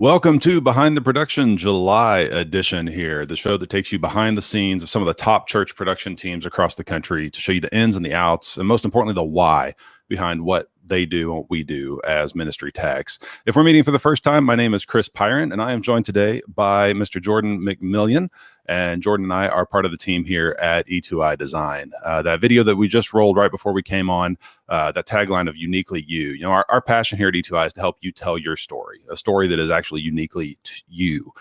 Welcome to Behind the Production July edition here, the show that takes you behind the scenes of some of the top church production teams across the country to show you the ins and the outs, and most importantly, the why behind what they do and what we do as ministry techs. If we're meeting for the first time, my name is Chris Pyron, and I am joined today by Mr. Jordan McMillian. And Jordan and I are part of the team here at E2I Design. That video that we just rolled right before we came on, that tagline of uniquely you. You know, our passion here at E2I is to help you tell your story, a story that is actually uniquely to you.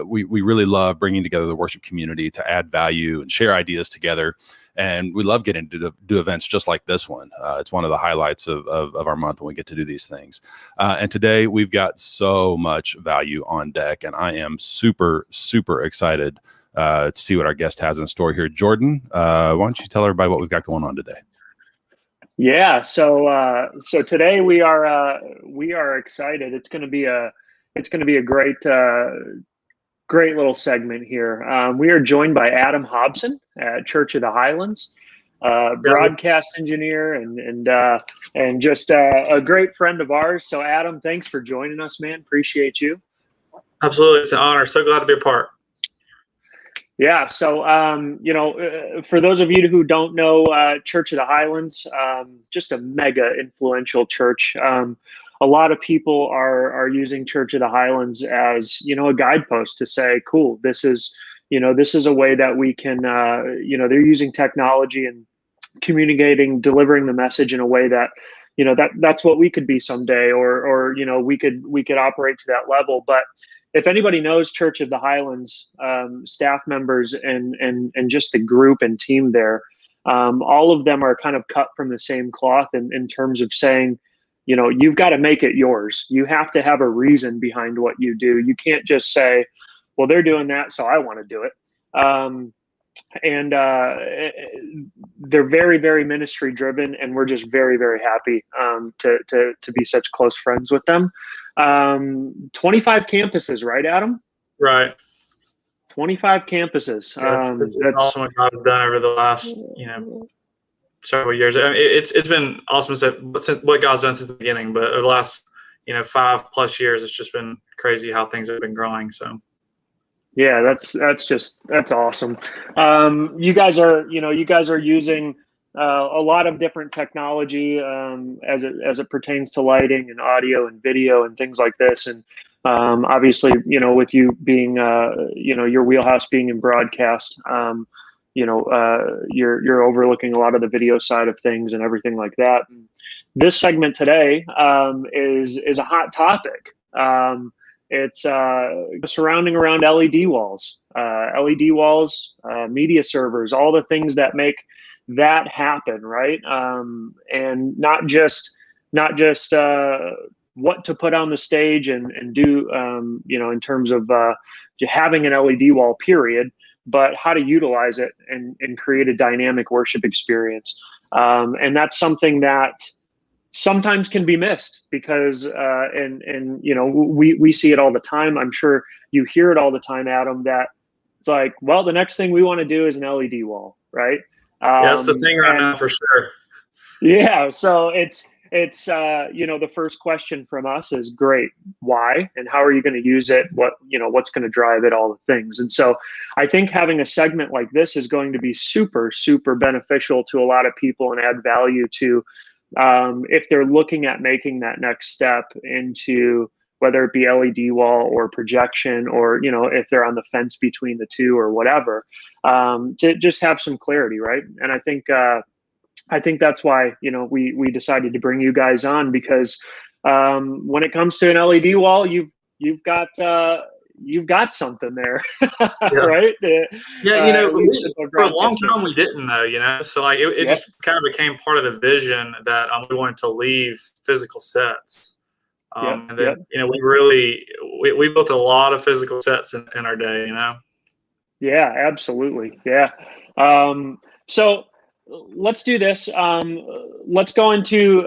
We really love bringing together the worship community to add value and share ideas together. And we love getting to do events just like this one. It's one of the highlights of our month when we get to do these things. And today we've got so much value on deck, and I am super, super excited to see what our guest has in store here. Jordan, why don't you tell everybody what we've got going on today? Yeah, so today we are excited. It's going to be a great little segment here. We are joined by Adam Hobson at Church of the Highlands, broadcast engineer and just a great friend of ours. So Adam, thanks for joining us, man. Appreciate you. Absolutely, it's an honor. So glad to be a part. Yeah, so for those of you who don't know, Church of the Highlands, just a mega influential church. A lot of people are using Church of the Highlands as, a guidepost to say, cool, this is a way that we can, they're using technology and communicating, delivering the message in a way that, that's what we could be someday, or we could operate to that level. But if anybody knows Church of the Highlands, staff members and just the group and team there, all of them are kind of cut from the same cloth in terms of saying, you've got to make it yours. You have to have a reason behind what you do. You can't just say, well, they're doing that, so I want to do it. They're very, very ministry driven, and we're just very, very happy to be such close friends with them. 25 campuses, right, Adam? Right. 25 campuses. That's awesome what God has done over the last, several years. I mean, it's been awesome since what God's done since the beginning, but over the last 5+ years, it's just been crazy how things have been growing. So yeah, that's awesome. You guys are using a lot of different technology as it pertains to lighting and audio and video and things like this. And obviously, with you being your wheelhouse being in broadcast, you're overlooking a lot of the video side of things and everything like that. And this segment today is a hot topic. It's surrounding around LED walls, media servers, all the things that make that happen, right? And not just what to put on the stage and do, in terms of having an LED wall, period, but how to utilize it and create a dynamic worship experience. And that's something that sometimes can be missed because, we see it all the time. I'm sure you hear it all the time, Adam, that it's like, well, the next thing we want to do is an LED wall, right? That's the thing right now for sure. Yeah. So it's the first question from us is, great, why, and how are you going to use it? What's going to drive it, all the things. And so I think having a segment like this is going to be super, super beneficial to a lot of people and add value to, if they're looking at making that next step into whether it be LED wall or projection, or, if they're on the fence between the two or whatever, to just have some clarity. Right. And I think that's why, we decided to bring you guys on, because when it comes to an LED wall, you've got something there, right? For a long time we didn't know, so like it just kind of became part of the vision that we wanted to leave physical sets. And then, we built a lot of physical sets in our day, Yeah, absolutely. Yeah. So let's do this. Let's go into,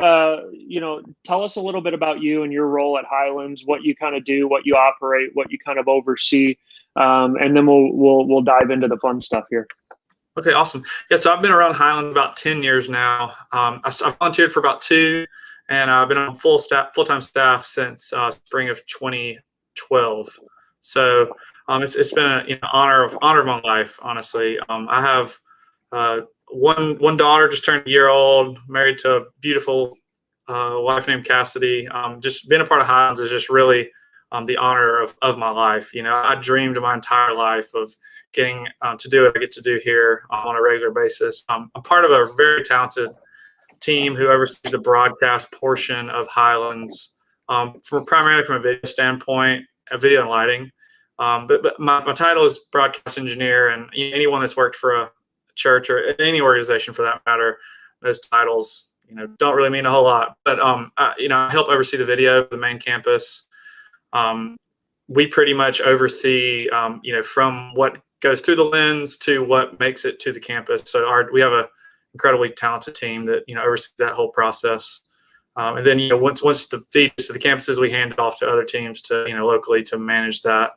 tell us a little bit about you and your role at Highlands, what you kind of do, what you operate, what you kind of oversee, and then we'll dive into the fun stuff here. Okay, awesome. Yeah, so I've been around Highlands about 10 years now. I volunteered for about 2, and I've been on full-time staff since spring of 20 2012. So it's been an honor of my life, honestly. I have one daughter, just turned a year old, married to a beautiful wife named Cassidy. Just being a part of Highlands is just really the honor of my life. I dreamed my entire life of getting to do what I get to do here on a regular basis. I'm part of a very talented team who oversees the broadcast portion of Highlands, primarily from a video standpoint, video and lighting. But my title is broadcast engineer, and anyone that's worked for a church or any organization for that matter, those titles don't really mean a whole lot. But I help oversee the video of the main campus. We pretty much oversee from what goes through the lens to what makes it to the campus. So we have a incredibly talented team that oversees that whole process. And then once the feed is to the campuses, we hand it off to other teams to locally to manage that.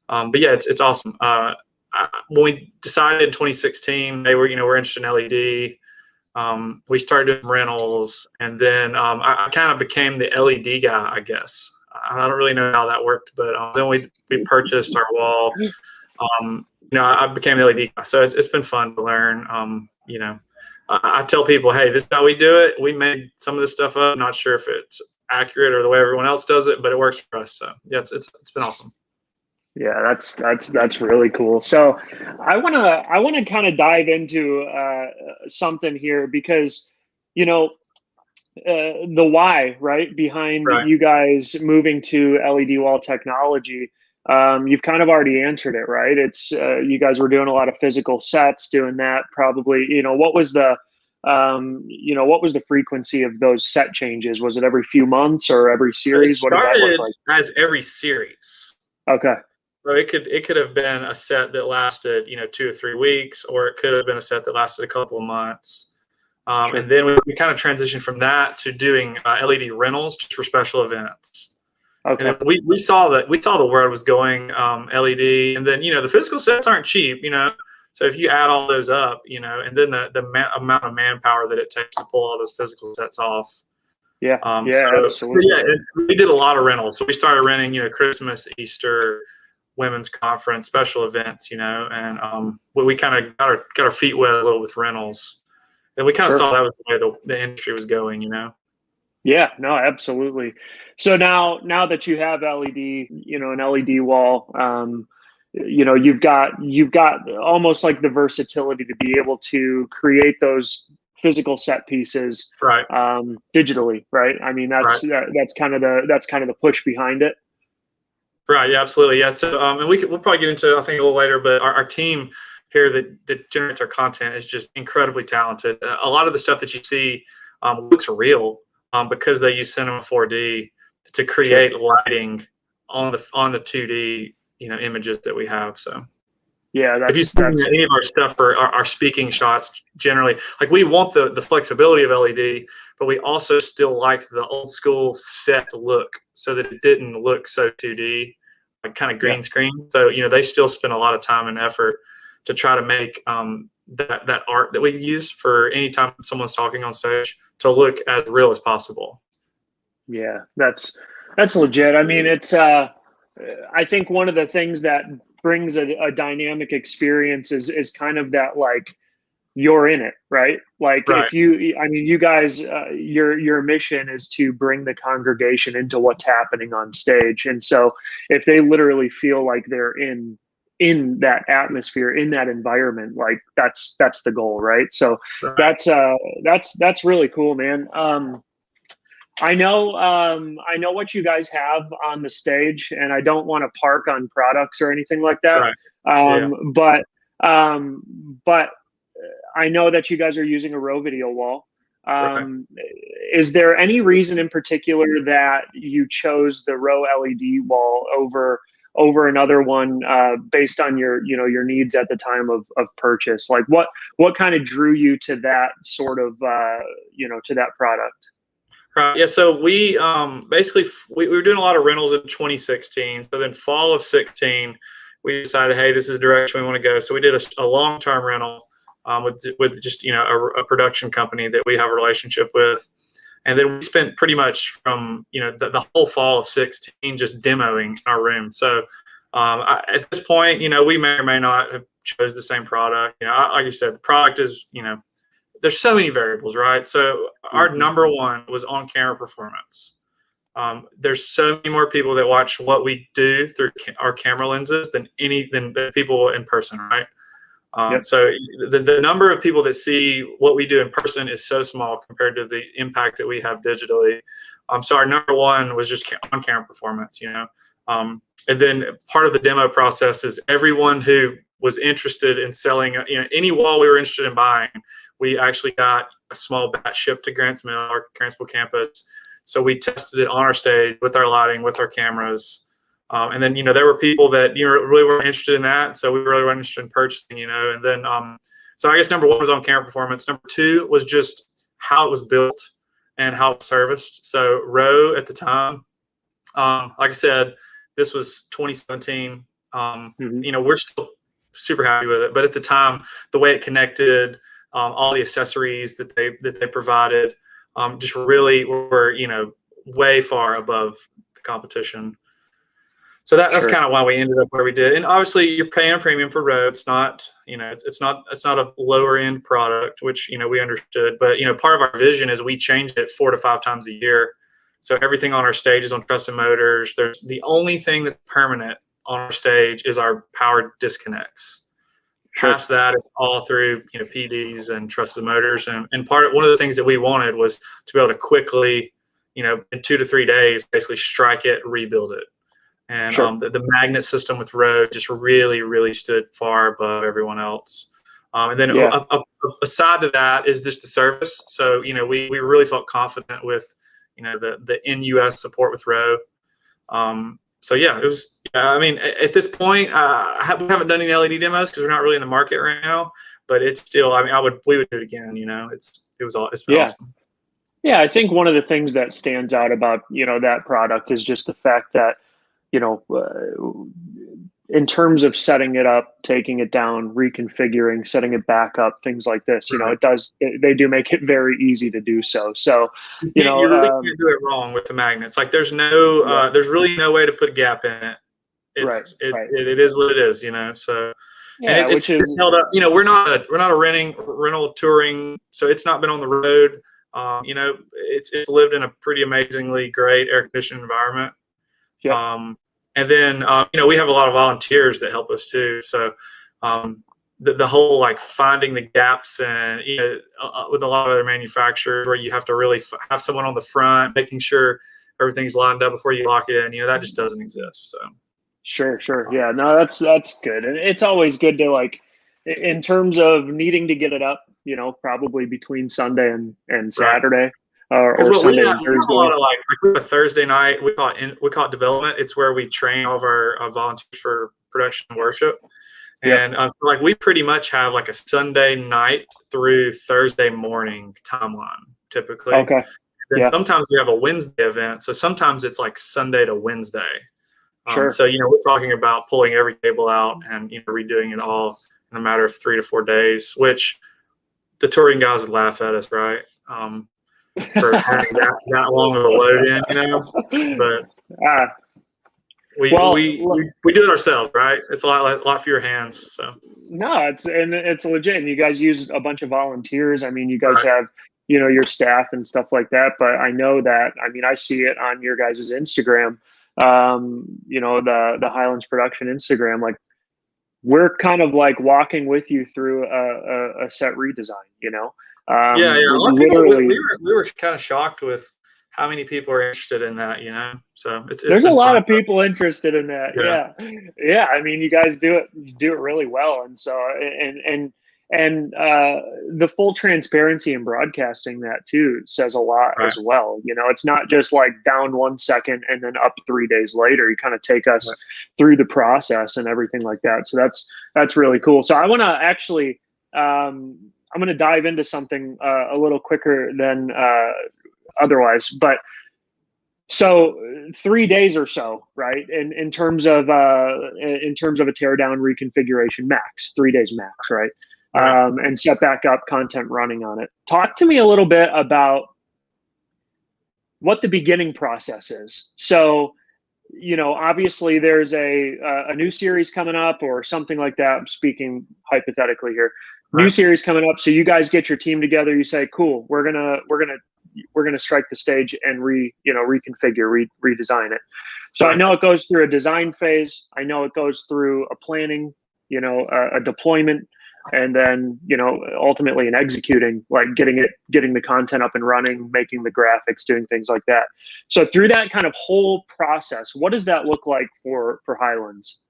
But yeah, it's awesome. When we decided in 2016, we're interested in LED. We started doing rentals, and then I kind of became the LED guy, I guess. I don't really know how that worked, but then we purchased our wall. I became the LED guy, so it's been fun to learn. I tell people, hey, this is how we do it. We made some of this stuff up. I'm not sure if it's accurate or the way everyone else does it, but it works for us. So yeah, it's been awesome. Yeah, that's really cool. So I wanna kind of dive into something here, because the why, right, behind you guys moving to LED wall technology. You've kind of already answered it, right? It's you guys were doing a lot of physical sets, doing that probably. What was the frequency of those set changes? Was it every few months or every series? It started what did that look like? As every series. Okay. So it could have been a set that lasted 2 or 3 weeks, or it could have been a set that lasted a couple of months. Sure. And then we kind of transitioned from that to doing LED rentals just for special events. Okay. And we saw the world was going LED, and then the physical sets aren't cheap, So if you add all those up, and then the amount of manpower that it takes to pull all those physical sets off. Yeah. Absolutely. So we did a lot of rentals. So we started renting, Christmas, Easter, women's conference, special events, and we kind of got our feet wet a little with rentals. And we kind of saw that was the way the industry was going, Yeah, no, absolutely. So now that you have LED, an LED wall, you've got almost like the versatility to be able to create those physical set pieces, digitally, right? I mean, that's kind of the push behind it. Right. Yeah, absolutely. Yeah. So, and we'll probably get into, I think, a little later, but our team here that generates our content is just incredibly talented. A lot of the stuff that you see looks real because they use Cinema 4D to create lighting on the 2D, images that we have. So, yeah, if you see any of our stuff or our speaking shots, generally, like we want the flexibility of LED, but we also still liked the old school set look so that it didn't look so 2D, like kind of green screen. So, they still spend a lot of time and effort to try to make that art that we use for any time someone's talking on stage to look as real as possible. Yeah, that's legit. I mean, it's I think one of the things that brings a dynamic experience is kind of that, like, you're in it, right? Like, if you guys, your mission is to bring the congregation into what's happening on stage. And so if they literally feel like they're in that atmosphere, in that environment, like that's the goal, right? So that's really cool, man. I know what you guys have on the stage, and I don't want to park on products or anything like that. But I know that you guys are using a row video wall. Is there any reason in particular that you chose the row LED wall over another one based on your needs at the time of purchase? Like what kind of drew you to that sort of to that product? Right. Yeah. So we basically we were doing a lot of rentals in 2016. So then fall of 16, we decided, hey, this is the direction we want to go. So we did a long-term rental with just a production company that we have a relationship with, And then we spent pretty much from, the whole fall of 16 just demoing in our room. So at this point, we may or may not have chose the same product. Like you said, the product is, there's so many variables, right? So our number one was on-camera performance. There's so many more people that watch what we do through our camera lenses than the people in person, right? So the number of people that see what we do in person is so small compared to the impact that we have digitally. So our number one was just on-camera performance, and then part of the demo process is everyone who was interested in selling, any wall we were interested in buying, we actually got a small batch shipped to Grantsville, our Grantsville campus. So we tested it on our stage with our lighting, with our cameras. And then, there were people that, really weren't interested in that. So we really weren't interested in purchasing, and then, so I guess number one was on camera performance. Number two was just how it was built and how it was serviced. So Roe at the time, like I said, this was 2017. We're still super happy with it, but at the time, the way it connected, all the accessories that they provided, just really were, way far above the competition. So that's kind of why we ended up where we did. And obviously you're paying a premium for Road. It's not, it's not a lower end product, which, we understood, but, part of our vision is we change it 4 to 5 times a year. So everything on our stage is on trusted motors. There's the only thing that's permanent on our stage is our power disconnects. Past that, it's all through, PDs and trusted motors. And one of the things that we wanted was to be able to quickly, in 2 to 3 days, basically strike it, rebuild it. And the magnet system with Road just really, really stood far above everyone else. And then aside to that is just the service. So, we really felt confident with, the in-US support with Road. So yeah, it was. I mean, at this point, we haven't done any LED demos because we're not really in the market right now. But it's still. I mean, we would do it again. It's been awesome. Yeah, I think one of the things that stands out about that product is just the fact that in terms of setting it up, taking it down, reconfiguring, setting it back up, things like this, they do make it very easy to do so. So, you really can't do it wrong with the magnets. Like there's there's really no way to put a gap in it. It is what it is, so. Yeah, and it's held up. We're not a rental touring, so it's not been on the road. It's lived in a pretty amazingly great air conditioned environment. Yeah. And then, we have a lot of volunteers that help us too. So the whole like finding the gaps and, with a lot of other manufacturers where you have to really have someone on the front, making sure everything's lined up before you lock it in, that just doesn't exist. So. Sure. Yeah, no, that's good. And it's always good to like, in terms of needing to get it up, probably between Sunday and Saturday. Or Sunday and Thursday. A lot of like a Thursday night, we call it development. It's where we train all of our volunteers for production and worship. And like we pretty much have like a Sunday night through Thursday morning timeline typically. Okay. Then sometimes we have a Wednesday event. So sometimes it's like Sunday to Wednesday. Sure. So, we're talking about pulling every cable out and, redoing it all in a matter of 3 to 4 days, which the touring guys would laugh at us, right? For having that long of a load in, but we do it ourselves, right? It's a lot fewer hands. So no, it's legit. And you guys use a bunch of volunteers. I mean, you guys have your staff and stuff like that. But I know that. I mean, I see it on your guys' Instagram. The Highlands production Instagram. Like we're kind of like walking with you through a set redesign. Literally, we were kind of shocked with how many people are interested in that, So there's a lot of people interested in that. Yeah. I mean, you guys do it really well, and so and the full transparency in broadcasting that too says a lot as well. It's not just like down 1 second and then up 3 days later. You kind of take us through the process and everything like that. So that's really cool. So I want to actually. I'm going to dive into something a little quicker than otherwise, but so 3 days or so, right? In terms of a teardown reconfiguration, max 3 days max, right? And set back up, content running on it. Talk to me a little bit about what the beginning process is. So, obviously there's a new series coming up or something like that. I'm speaking hypothetically here. Right. New series coming up. So you guys get your team together. You say, cool, we're gonna strike the stage and reconfigure, redesign it. So I know it goes through a design phase. I know it goes through a planning, a deployment, and then ultimately in executing, like getting the content up and running, making the graphics, doing things like that. So through that kind of whole process, what does that look like for Highlands?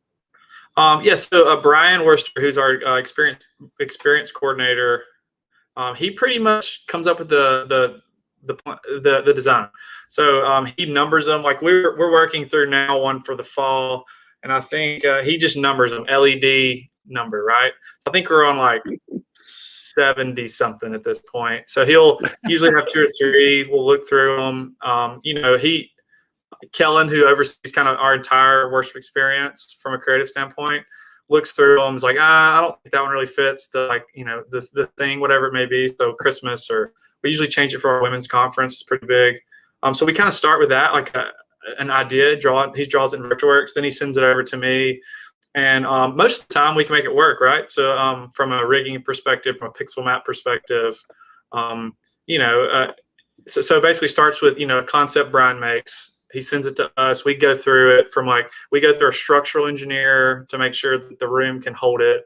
So Brian Worcester, who's our experience coordinator, he pretty much comes up with the design. So he numbers them. Like we're working through now one for the fall, and I think he just numbers them, LED number, right? I think we're on like 70 something at this point. So he'll usually have 2 or 3. We'll look through them. Kellen, who oversees kind of our entire worship experience from a creative standpoint, looks through them. Is like, I don't think that one really fits the thing, whatever it may be. So Christmas, or we usually change it for our women's conference. It's pretty big. So we kind of start with that, like an idea. He draws it in Vectorworks, then he sends it over to me. And most of the time we can make it work, right? So from a rigging perspective, from a pixel map perspective, so basically starts with, a concept Brian makes. He sends it to us. We go through it we go through a structural engineer to make sure that the room can hold it.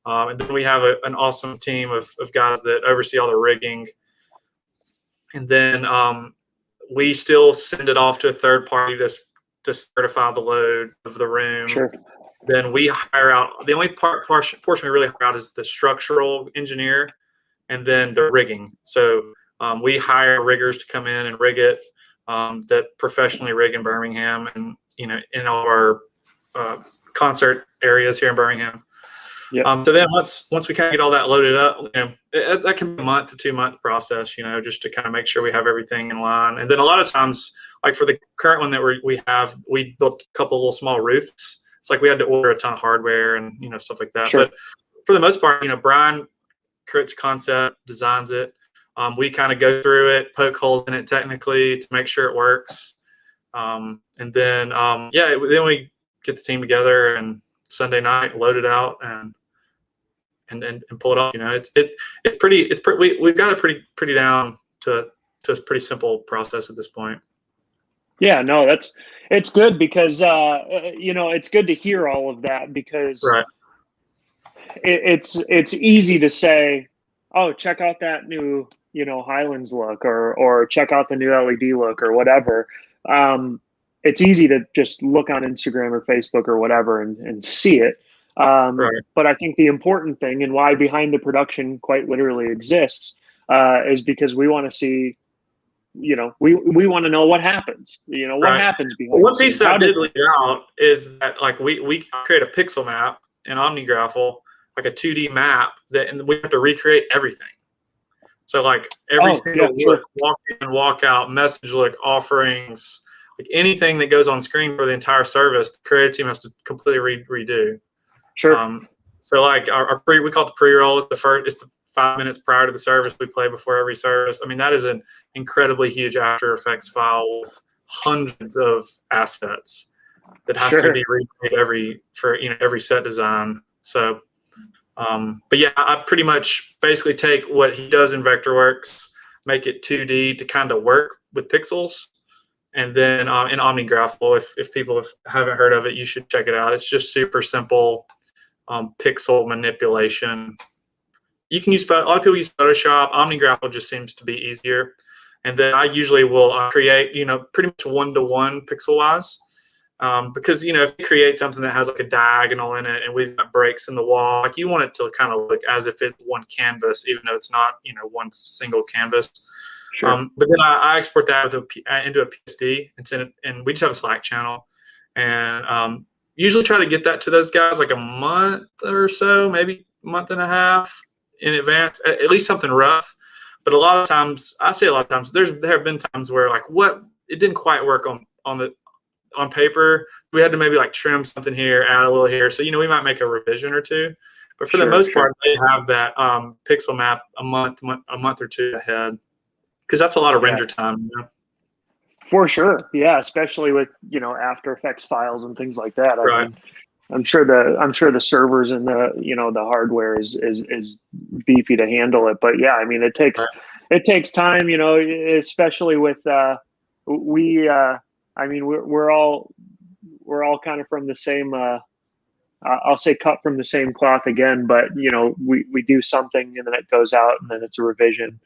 And then we have an awesome team of guys that oversee all the rigging. And then we still send it off to a third party to certify the load of the room. Sure. Then we hire out, the only portion we really hire out is the structural engineer and then the rigging. So we hire riggers to come in and rig it, that professionally rig in Birmingham and, in all our concert areas here in Birmingham. Yep. So then once we kind of get all that loaded up, that can be a month to 2 month process, just to kind of make sure we have everything in line. And then a lot of times, like for the current one that we built a couple little small roofs. It's like we had to order a ton of hardware and, stuff like that. Sure. But for the most part, Brian creates a concept, designs it. We kind of go through it, poke holes in it technically to make sure it works. And then, then we get the team together and Sunday night load it out and pull it off. We've got it pretty down to a pretty simple process at this point. Yeah, no, it's good because it's good to hear all of that because right. It's easy to say, oh, check out that new Highlands look or check out the new LED look or whatever. It's easy to just look on Instagram or Facebook or whatever and see it. Right. But I think the important thing and why Behind the Production quite literally exists is because we want to see. We want to know what happens. What right. happens behind. One piece that I did leave out is that like we create a pixel map in OmniGraffle, like a 2D map and we have to recreate everything. So like every single look, walk in, walk out, message look, offerings, like anything that goes on screen for the entire service, the creative team has to completely redo. Sure. So like we call it the pre-roll. It's the 5 minutes prior to the service we play before every service. I mean, that is an incredibly huge After Effects file with hundreds of assets that has to be remade every set design. So, but yeah, I pretty much basically take what he does in Vectorworks, make it 2D to kind of work with pixels. And then in OmniGraffle, if people haven't heard of it, you should check it out. It's just super simple pixel manipulation. You can use, a lot of people use Photoshop. OmniGraffle just seems to be easier. And then I usually will create, pretty much 1-to-1 pixel-wise. Because, if you create something that has like a diagonal in it and we've got breaks in the wall, like you want it to kind of look as if it's one canvas, even though it's not, one single canvas. Sure. But then I export that into a PSD and send it, and we just have a Slack channel. And usually try to get that to those guys like a month or so, maybe a month and a half in advance, at least something rough. But a lot of times, there have been times where like it didn't quite work on paper. We had to maybe like trim something here, add a little here. So, we might make a revision or two. But for the most part, they have that pixel map a month or two ahead, because that's a lot of render time. For sure. Yeah. Especially with, After Effects files and things like that. Right. I mean, I'm sure the servers and the hardware is beefy to handle it. But yeah, I mean, it takes time, especially with, I mean, we're all kind of from the same, I'll say cut from the same cloth again, but we do something and then it goes out and then it's a revision,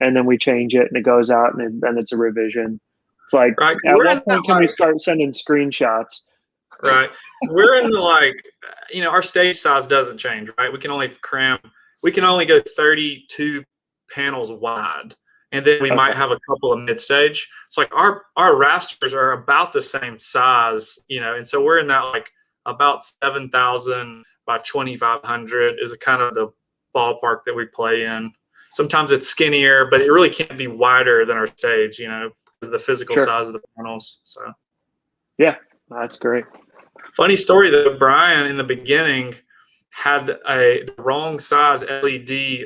and then we change it and it goes out and then it's a revision. It's like, right. at what point can we start sending screenshots? Right. We're in the our stage size doesn't change, right? We can only go 32 panels wide. And then we might have a couple of mid stage. It's like our rasters are about the same size, and so we're in that about 7,000 by 2,500 is kind of the ballpark that we play in. Sometimes it's skinnier, but it really can't be wider than our stage, because of the physical size of the panels. So, yeah, that's great. Funny story though, Brian in the beginning had the wrong size LED.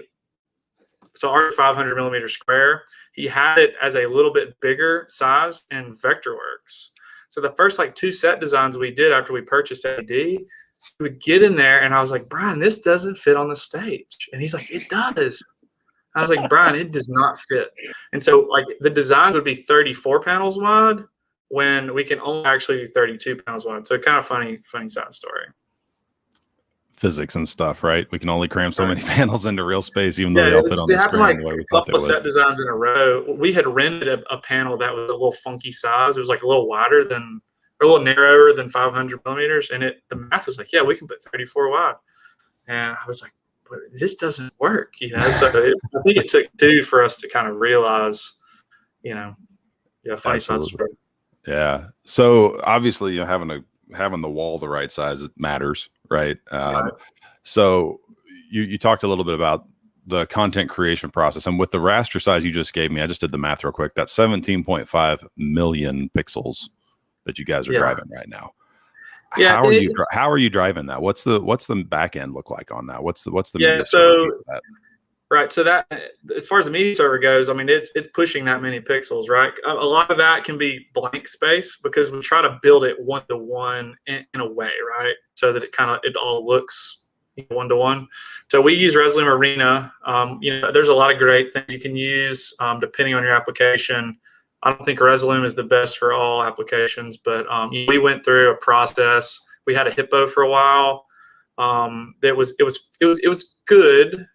So our 500 millimeter square, he had it as a little bit bigger size in Vectorworks. So the first 2 set designs we did after we purchased LED, we would get in there and I was like, Brian, this doesn't fit on the stage. And he's like, it does. I was like, Brian, it does not fit. And so the designs would be 34 panels wide when we can only actually do 32 panels wide. So kind of funny side story. Physics and stuff, right? We can only cram so many panels into real space, even though they all fit on the screen. A couple of set designs in a row. We had rented a panel that was a little funky size. It was a little wider or a little narrower than 500 millimeters. And the math was yeah, we can put 34 wide. And I was like, but this doesn't work, So I think it took 2 for us to kind of realize, funny side story. Yeah. So obviously, having the wall the right size, it matters, right? Right. So you talked a little bit about the content creation process, and with the raster size you just gave me, I just did the math real quick. That's 17.5 million pixels that you guys are driving right now. Yeah. How are you driving that? What's the back end look like on that? What's the media server for that? Right. So that, as far as the media server goes, I mean, it's pushing that many pixels, right? A lot of that can be blank space because we try to build it one-to-one in a way, right? So that it all looks one-to-one. So we use Resolume Arena. There's a lot of great things you can use depending on your application. I don't think Resolume is the best for all applications, but we went through a process. We had a Hippo for a while. It was good.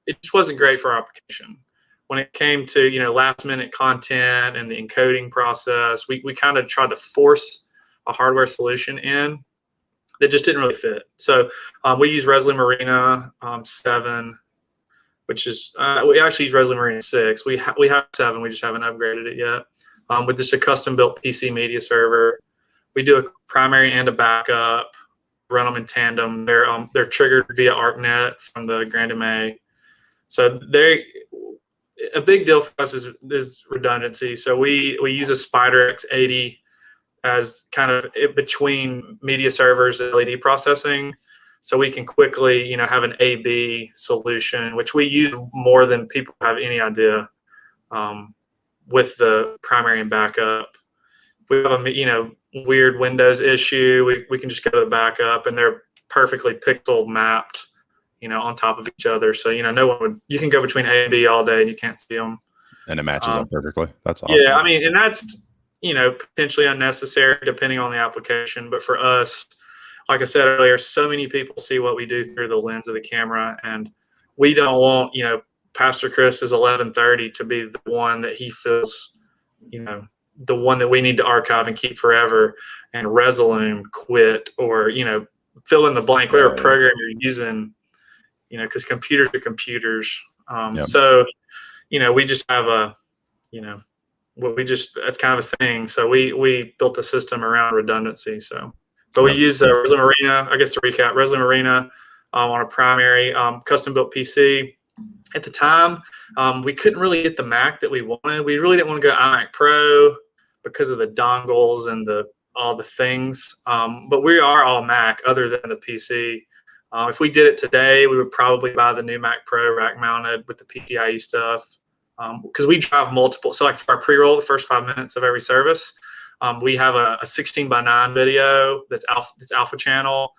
It just wasn't great for our application. When it came to last minute content and the encoding process, we kind of tried to force a hardware solution in that just didn't really fit. So we use Resolume Arena 7, which is we actually use Resolume Arena 6. We have 7, we just haven't upgraded it yet. With just a custom built PC media server, we do a primary and a backup. Run them in tandem. They're triggered via ArcNet from the Grand MA. So a big deal for us is redundancy. So we use a Spider X80 as kind of between media servers and LED processing, so we can quickly have an A/B solution, which we use more than people have any idea. With the primary and backup, if we have a weird Windows issue, we can just go to the backup and they're perfectly pixel mapped, on top of each other. So, you can go between A and B all day and you can't see them. And it matches up perfectly. That's awesome. Yeah. I mean, and that's, potentially unnecessary depending on the application. But for us, like I said earlier, so many people see what we do through the lens of the camera, and we don't want, Pastor Chris's 1130 to be the one that he feels, the one that we need to archive and keep forever, and Resolume quit, or fill in the blank, whatever program you're using, because computers are computers. So we just have that's kind of a thing. So we built a system around redundancy. So we use Resolume Arena. I guess to recap, Resolume Arena on a primary custom built PC. At the time, we couldn't really get the Mac that we wanted. We really didn't want to go iMac Pro because of the dongles and all the things. But we are all Mac other than the PC. If we did it today, we would probably buy the new Mac Pro rack mounted with the PCIe stuff. because we drive multiple. So like for our pre-roll, the first 5 minutes of every service, we have a 16:9 video that's alpha channel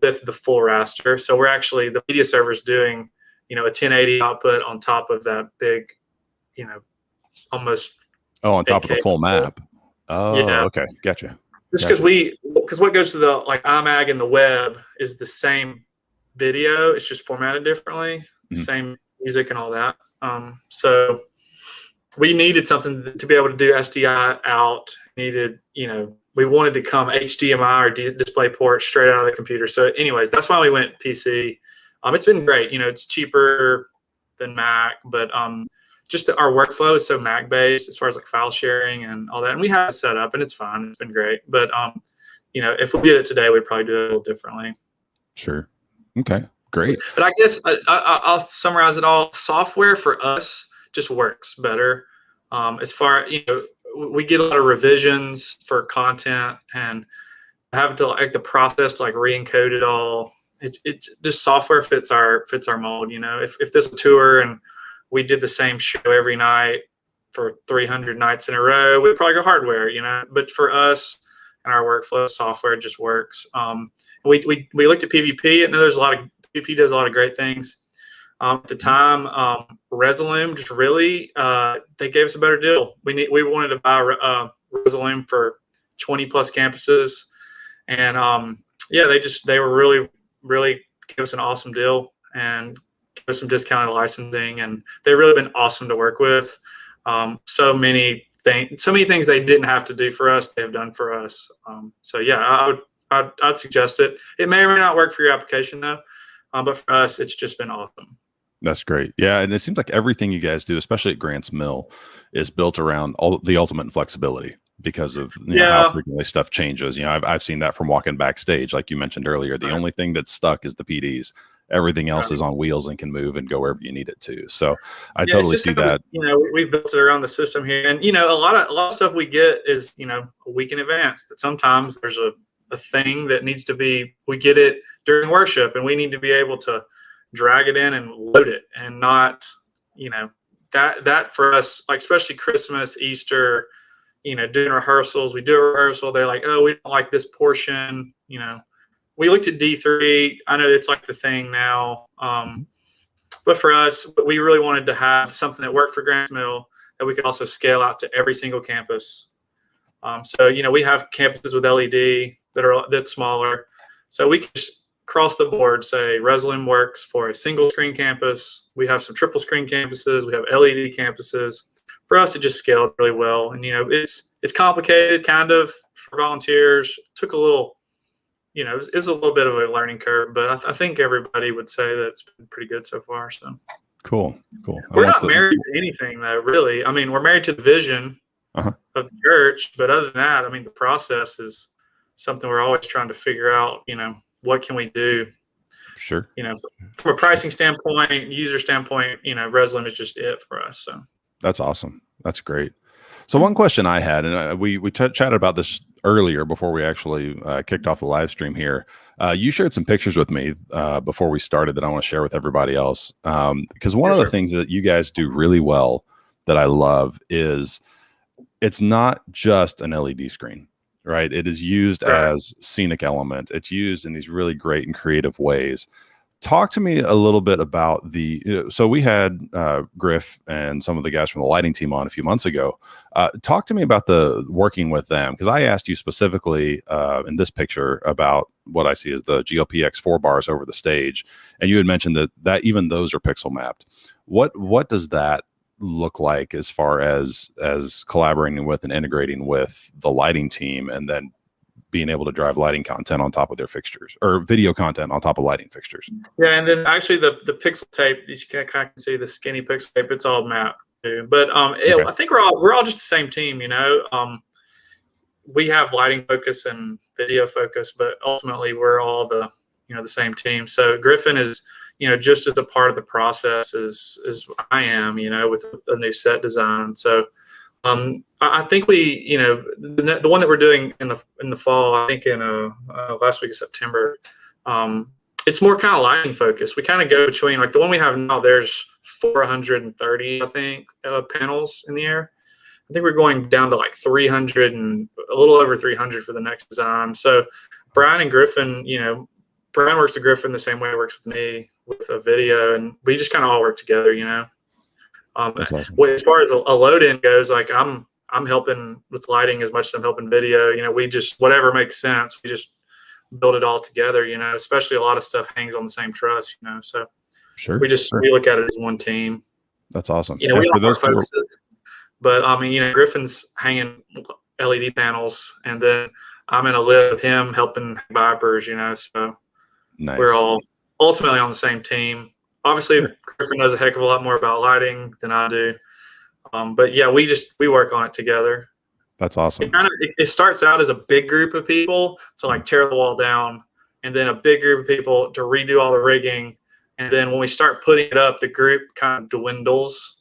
with the full raster. So we're actually, the media server's doing, a 1080 output on top of that big, almost. Oh, on top of the full map. Oh, yeah. Okay. Gotcha. Just because what goes to the like IMAG and the web is the same video. It's just formatted differently, same music and all that. So we needed something to be able to do SDI out. We wanted to come HDMI or DisplayPort straight out of the computer. So anyways, that's why we went PC. It's been great. It's cheaper than Mac, but just our workflow is so Mac based as far as like file sharing and all that. And we have it set up and it's fine. It's been great. But, if we did it today, we'd probably do it a little differently. Sure. Okay, great. But I guess I'll summarize it all. Software for us just works better. As far, we get a lot of revisions for content and have to like the process to like re-encode it all. It's just software fits our mold. If this was a tour and we did the same show every night for 300 nights in a row, we'd probably go hardware, but for us and our workflow, software just works. We looked at PvP, and there's PvP does a lot of great things. At the time, Resolume just really, they gave us a better deal. We wanted to buy Resolume for 20 plus campuses. And they were really, really give us an awesome deal and give us some discounted licensing, and they've really been awesome to work with. So many things they didn't have to do for us, they've done for us. So yeah, I'd suggest it. It may or may not work for your application though, but for us, it's just been awesome. That's great. Yeah, and it seems like everything you guys do, especially at Grants Mill, is built around the ultimate flexibility because of how frequently stuff changes. I've seen that from walking backstage, like you mentioned earlier. The only thing that's stuck is the PDs. Everything else is on wheels and can move and go wherever you need it to. So I totally see that. We've built it around the system here, and a lot of stuff we get is a week in advance. But sometimes there's a thing that needs to be. We get it during worship, and we need to be able to drag it in and load it, and not that for us, like especially Christmas, Easter, doing rehearsals. We do a rehearsal. They're like, oh, we don't like this portion. We looked at D3. I know it's like the thing now. But for us, we really wanted to have something that worked for Grants Mill that we could also scale out to every single campus. So, we have campuses with LED that's smaller. So we can just across the board say Resolume works for a single screen campus. We have some triple screen campuses. We have LED campuses. For us, it just scaled really well. And, it's complicated kind of for volunteers. It took a little, it was a little bit of a learning curve, but I think everybody would say that it's been pretty good so far. So cool. We're not married to anything though, really. I mean, we're married to the vision of the church, but other than that, I mean, the process is something we're always trying to figure out, what can we do? Sure. From a pricing standpoint, user standpoint, Resolume is just it for us. So that's awesome. That's great. So one question I had, and we chatted about this earlier before we actually kicked off the live stream here. You shared some pictures with me before we started that I want to share with everybody else. Because one of the things that you guys do really well that I love is it's not just an LED screen, right? It is used as scenic element. It's used in these really great and creative ways. Talk to me a little bit about so we had Griff and some of the guys from the lighting team on a few months ago. Talk to me about the working with them, because I asked you specifically in this picture about what I see as the GLP X4 bars over the stage, and you had mentioned that even those are pixel mapped. What does that look like as far as collaborating with and integrating with the lighting team, and then being able to drive lighting content on top of their fixtures, or video content on top of lighting fixtures? Yeah, and then actually the pixel tape, you can kind of see the skinny pixel tape, it's all mapped too. But I think we're all just the same team, We have lighting focus and video focus, but ultimately we're all the same team. So Griffin is just as a part of the process as I am, with a new set design. So I think we, the one that we're doing in the fall, I think in last week of September, it's more kind of lighting focused. We kind of go between, like the one we have now, there's 430, I think, panels in the air. I think we're going down to like 300 and a little over 300 for the next design. So Brian and Griffin, Brian works with Griffin the same way he works with me with a video, and we just kind of all work together, That's awesome. As far as a load-in goes, like I'm helping with lighting as much as I'm helping video. We just, whatever makes sense, we just build it all together, especially a lot of stuff hangs on the same truss, so sure, we look at it as one team. That's awesome. We don't have focuses, but Griffin's hanging LED panels, and then I'm in a lift with him helping Vipers, so nice. We're all ultimately on the same team. Obviously, sure. Griffin knows a heck of a lot more about lighting than I do. But yeah, we work on it together. That's awesome. It starts out as a big group of people to like tear the wall down, and then a big group of people to redo all the rigging. And then when we start putting it up, the group kind of dwindles,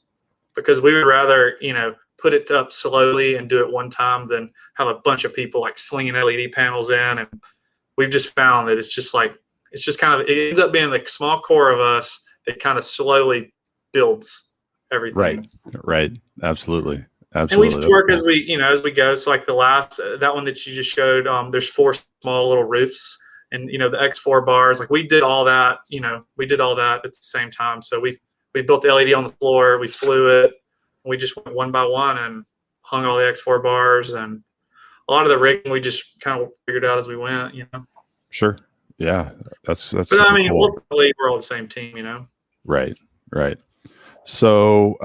because we would rather, put it up slowly and do it one time than have a bunch of people like slinging LED panels in. And we've just found that it's just kind of, it ends up being the small core of us that kind of slowly builds everything. Right. Absolutely. And we just work as we go. So like the last, that one that you just showed, there's 4 small little roofs, and, the X4 bars, like we did all that, we did all that at the same time. So we built the LED on the floor, we flew it, and we just went one by one and hung all the X4 bars, and a lot of the rigging we just kind of figured out as we went, Sure. Yeah. That's But cool. ultimately we're all the same team, Right. So,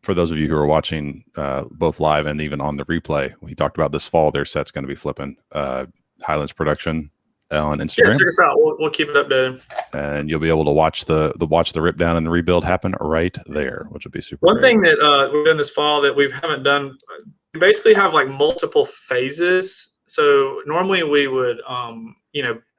for those of you who are watching both live and even on the replay, we talked about this fall, their set's going to be flipping. Highlands Production on Instagram. Yeah, check us out. We'll keep it updated, and you'll be able to watch the rip down and the rebuild happen right there, which will be super. One thing that we're doing this fall that we haven't done, we basically have like multiple phases. So normally we would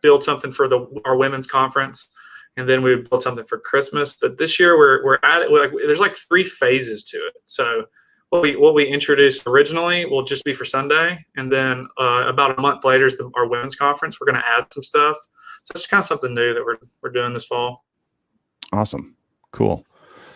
build something for our women's conference, and then we would build something for Christmas. But this year we're at it. There's like 3 phases to it. So what we introduced originally will just be for Sunday, and then about a month later is our women's conference. We're going to add some stuff. So it's kind of something new that we're doing this fall. Awesome, cool.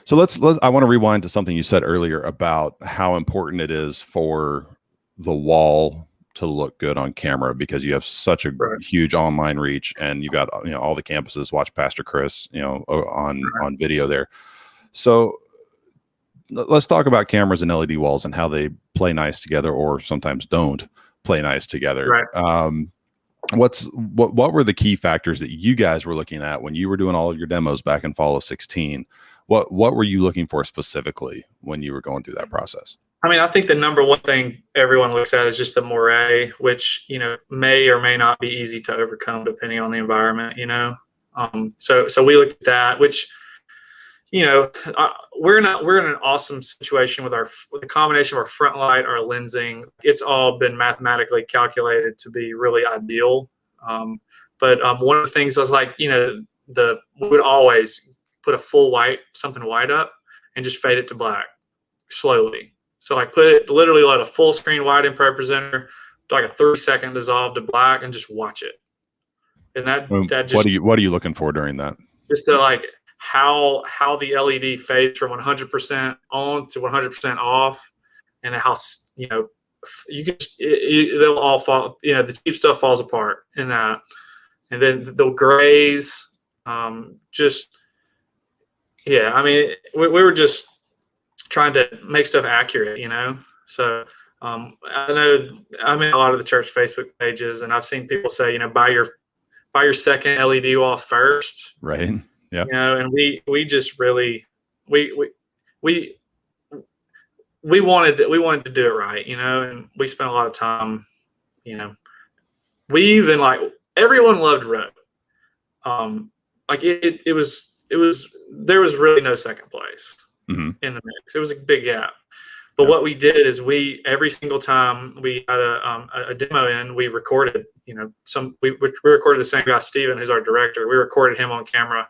So let's I want to rewind to something you said earlier about how important it is for the wall to look good on camera, because you have such a huge online reach, and you got all the campuses watch Pastor Chris on video there. So let's talk about cameras and LED walls and how they play nice together, or sometimes don't play nice together. Right. What were the key factors that you guys were looking at when you were doing all of your demos back in fall of 2016? What were you looking for specifically when you were going through that process? I think the number one thing everyone looks at is just the moire, which, may or may not be easy to overcome depending on the environment, So we looked at that, which, we're in an awesome situation with the combination of our front light, our lensing. It's all been mathematically calculated to be really ideal. But one of the things was like, we would always put a full white, something white up, and just fade it to black slowly. So like literally let a full screen white in ProPresenter, like a 30-second dissolve to black, and just watch it. And that just, what are you looking for during that? Just to like how the LED fades from 100% on to 100% off, and how you can they'll all fall. The cheap stuff falls apart in that, and then the grays, we were just trying to make stuff accurate, So I know I'm in a lot of the church Facebook pages, and I've seen people say, buy your second LED wall first, right? Yeah. And we just really we wanted to do it right, and we spent a lot of time, we even like everyone loved Rogue. Like it was there was really no second place. Mm-hmm. In the mix. It was a big gap. But what we did is every single time we had a demo in, we recorded, we recorded the same guy, Steven, who's our director. We recorded him on camera,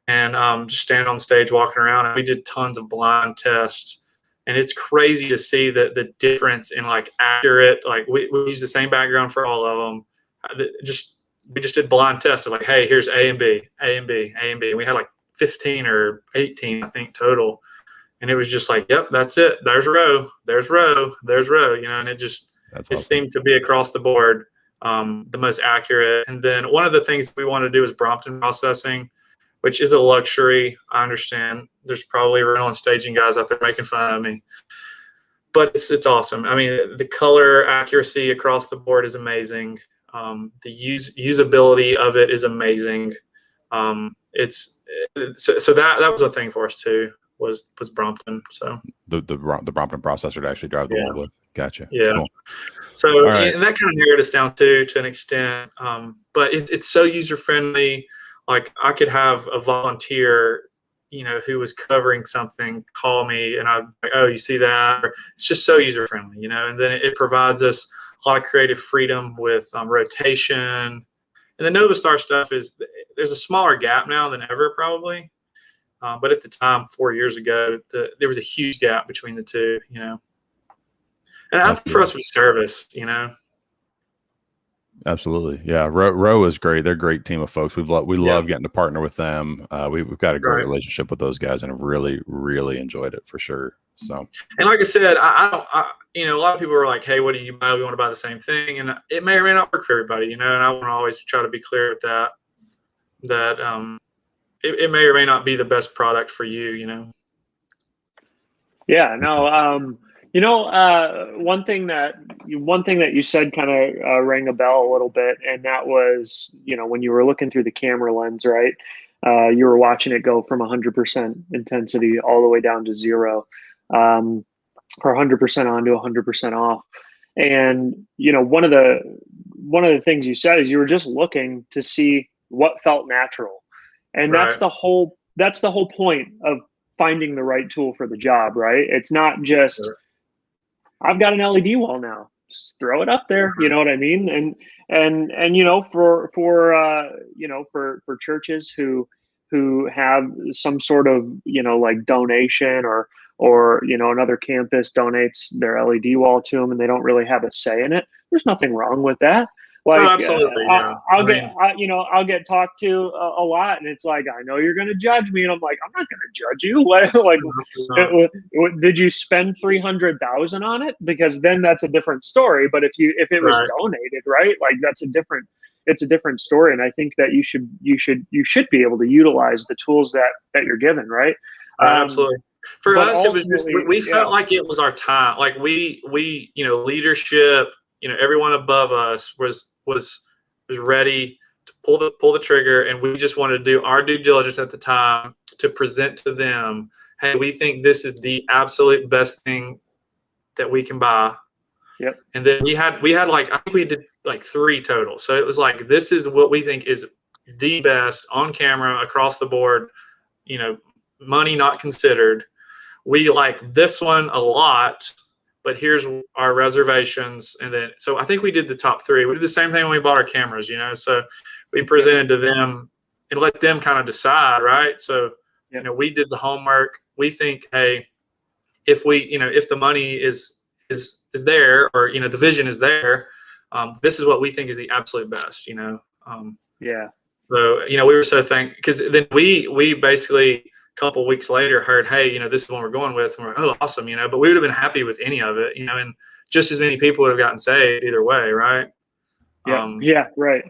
and just standing on stage, walking around, and we did tons of blind tests. And it's crazy to see the difference in like accurate, like we used the same background for all of them. We just did blind tests of like, hey, here's A and B, A and B, A and B. And we had like 15 or 18, I think, total. And it was just like, yep, that's it. There's row, there's row, there's row, and it just, it seemed to be across the board the most accurate. And then one of the things we want to do is Brompton processing, which is a luxury. I understand there's probably rental and staging guys out there making fun of me, but it's awesome. I mean, the color accuracy across the board is amazing. The usability of it is amazing. So that was a thing for us too, was Brompton. So the Brompton processor to actually drive the wall with. Gotcha. Yeah. Cool. So and that kind of narrowed us down too, to an extent. But it's so user friendly. Like I could have a volunteer, who was covering something, call me, and I'm like, oh, you see that? Or it's just so user friendly, and then it provides us a lot of creative freedom with rotation. And the Novastar stuff there's a smaller gap now than ever, probably. But at the time, 4 years ago, there was a huge gap between the two, And I think for us, we service, Absolutely. Yeah. Row is great. They're a great team of folks. We love getting to partner with them. We've got a great relationship with those guys and have really, really enjoyed it for sure. So, and like I said, I a lot of people are like, hey, what do you buy? We want to buy the same thing. And it may or may not work for everybody, and I want to always try to be clear with that it may or may not be the best product for you, Yeah, no. One thing that you said kind of rang a bell a little bit, and that was, when you were looking through the camera lens, right? You were watching it go from 100% intensity all the way down to 0, or 100% on to 100% off. And one of the things you said is you were just looking to see what felt natural, and that's the whole point of finding the right tool for the job, right? It's not just I've got an LED wall now, just throw it up there. You know what I mean? And for churches who have some sort of like donation or another campus donates their LED wall to them and they don't really have a say in it, there's nothing wrong with that. Like, absolutely. I'll get talked to a lot, and it's like, I know you're going to judge me, and I'm like, I'm not going to judge you. Did you spend $300,000 on it? Because then that's a different story. But if it was donated, right? Like it's a different story. And I think that you should be able to utilize the tools that you're given, right? Absolutely. For us, it was just we felt like it was our time. Like we leadership, everyone above us was ready to pull the trigger, and we just wanted to do our due diligence at the time to present to them, hey, we think this is the absolute best thing that we can buy. Yep. And then we had like, I think we did like 3 total. So it was like, this is what we think is the best on camera across the board, money not considered. We like this one a lot, but here's our reservations. And then, so I think we did the top 3. We did the same thing when we bought our cameras, so we presented to them and let them kind of decide, right? So, we did the homework. We think, hey, if the money is there, or, the vision is there, this is what we think is the absolute best, So, we were so thankful, because then we basically, a couple of weeks later heard, hey, this is what we're going with, and we're like, oh, awesome, but we would have been happy with any of it, and just as many people would have gotten saved either way, right? Right.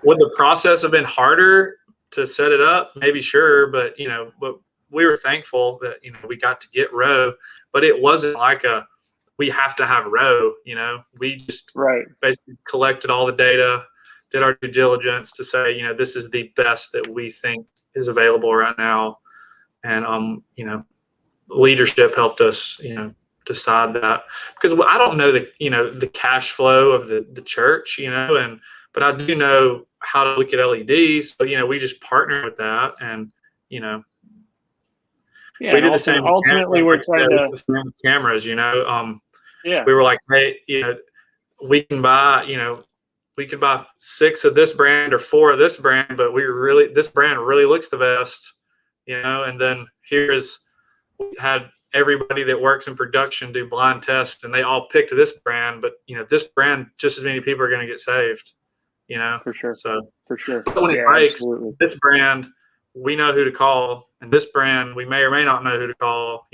Would the process have been harder to set it up? Maybe, sure, but but we were thankful that we got to get row, but it wasn't like we have to have row. We just basically collected all the data, did our due diligence to say, this is the best that we think is available right now. And, leadership helped us, decide that, because I don't know the cash flow of the church, but I do know how to look at LEDs. So, we just partner with that, and, we did the same. Ultimately, we're trying to cameras, we were like, hey, we can buy, we could buy 6 of this brand or 4 of this brand, but this brand really looks the best. And then we had everybody that works in production do blind tests, and they all picked this brand, but this brand, just as many people are going to get saved, For sure. So for sure. When it breaks, this brand we know who to call, and this brand, we may or may not know who to call,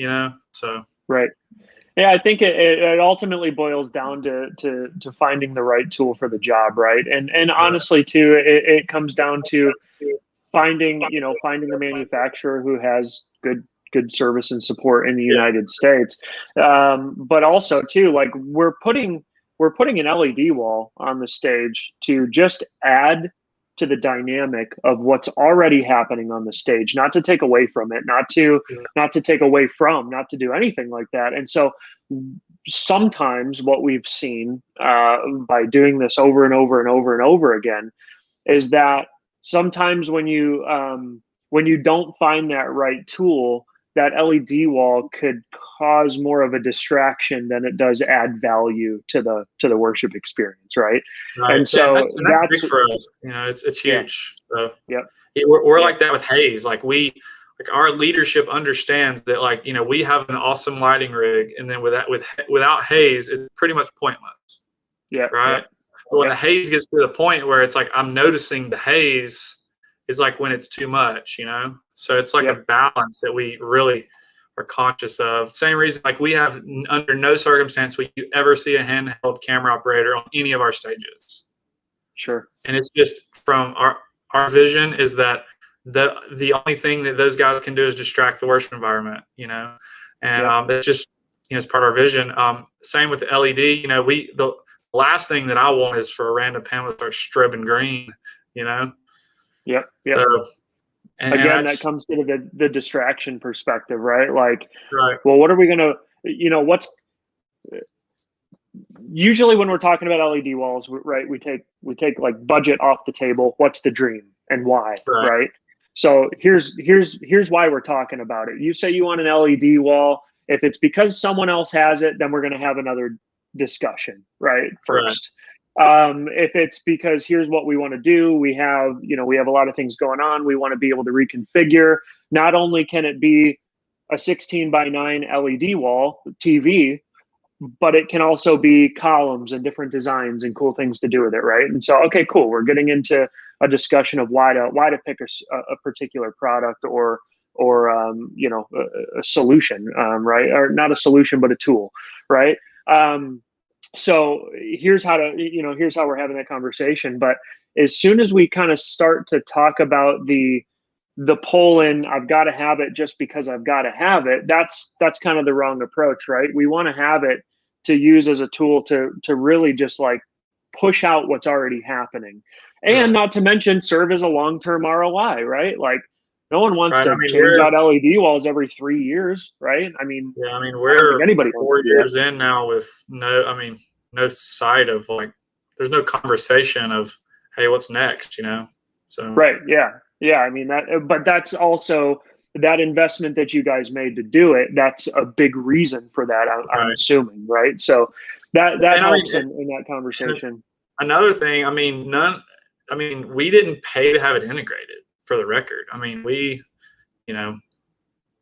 so. Right. Yeah, I think it ultimately boils down to finding the right tool for the job, right? And honestly, too, it comes down to finding a manufacturer who has good service and support in the United States. But also, too, like we're putting an LED wall on the stage to just add to the dynamic of what's already happening on the stage, not to take away from it, not to do anything like that. And so sometimes what we've seen by doing this over and over and over and over again is that sometimes when you don't find that right tool, that LED wall could cause more of a distraction than it does add value to the worship experience, right? And so that's big for us. It's huge. So yep. We're like that with haze. Like our leadership understands that, like, we have an awesome lighting rig, and then without haze, it's pretty much pointless. Yeah. Right. Yep. But when the haze gets to the point where it's like I'm noticing the haze is like when it's too much, So it's like a balance that we really are conscious of. Same reason, like we have under no circumstance will you ever see a handheld camera operator on any of our stages. Sure. And it's just from our vision is that the only thing that those guys can do is distract the worship environment, and that's just it's part of our vision. Same with the LED. The last thing that I want is for a random panel to start strobing green. Yep. So, and again, that comes to the distraction perspective, right? Like, right. Well, what are we gonna? What's usually when we're talking about LED walls, right? We take like budget off the table. What's the dream and why, right? So here's why we're talking about it. You say you want an LED wall. If it's because someone else has it, then we're going to have another discussion, right? First. If it's because here's what we want to do, we have a lot of things going on. We want to be able to reconfigure. Not only can it be a 16:9 LED wall TV, but it can also be columns and different designs and cool things to do with it, right? And so, okay, cool. We're getting into a discussion of why to pick a particular product or a solution, right? Or not a solution, but a tool, right? So here's how we're having that conversation. But as soon as we kind of start to talk about the pull in, I've got to have it just because I've got to have it, that's kind of the wrong approach, right? We want to have it to use as a tool to really just like push out what's already happening. And not to mention serve as a long-term ROI, right? Like no one wants to change out LED walls every 3 years, right? I mean, we're anybody 4 years in now with no sight of like, there's no conversation of, hey, what's next, So right, yeah. I mean but that's also that investment that you guys made to do it. That's a big reason for that. I'm assuming, right? So that helps in that conversation. Another thing, we didn't pay to have it integrated. For the record,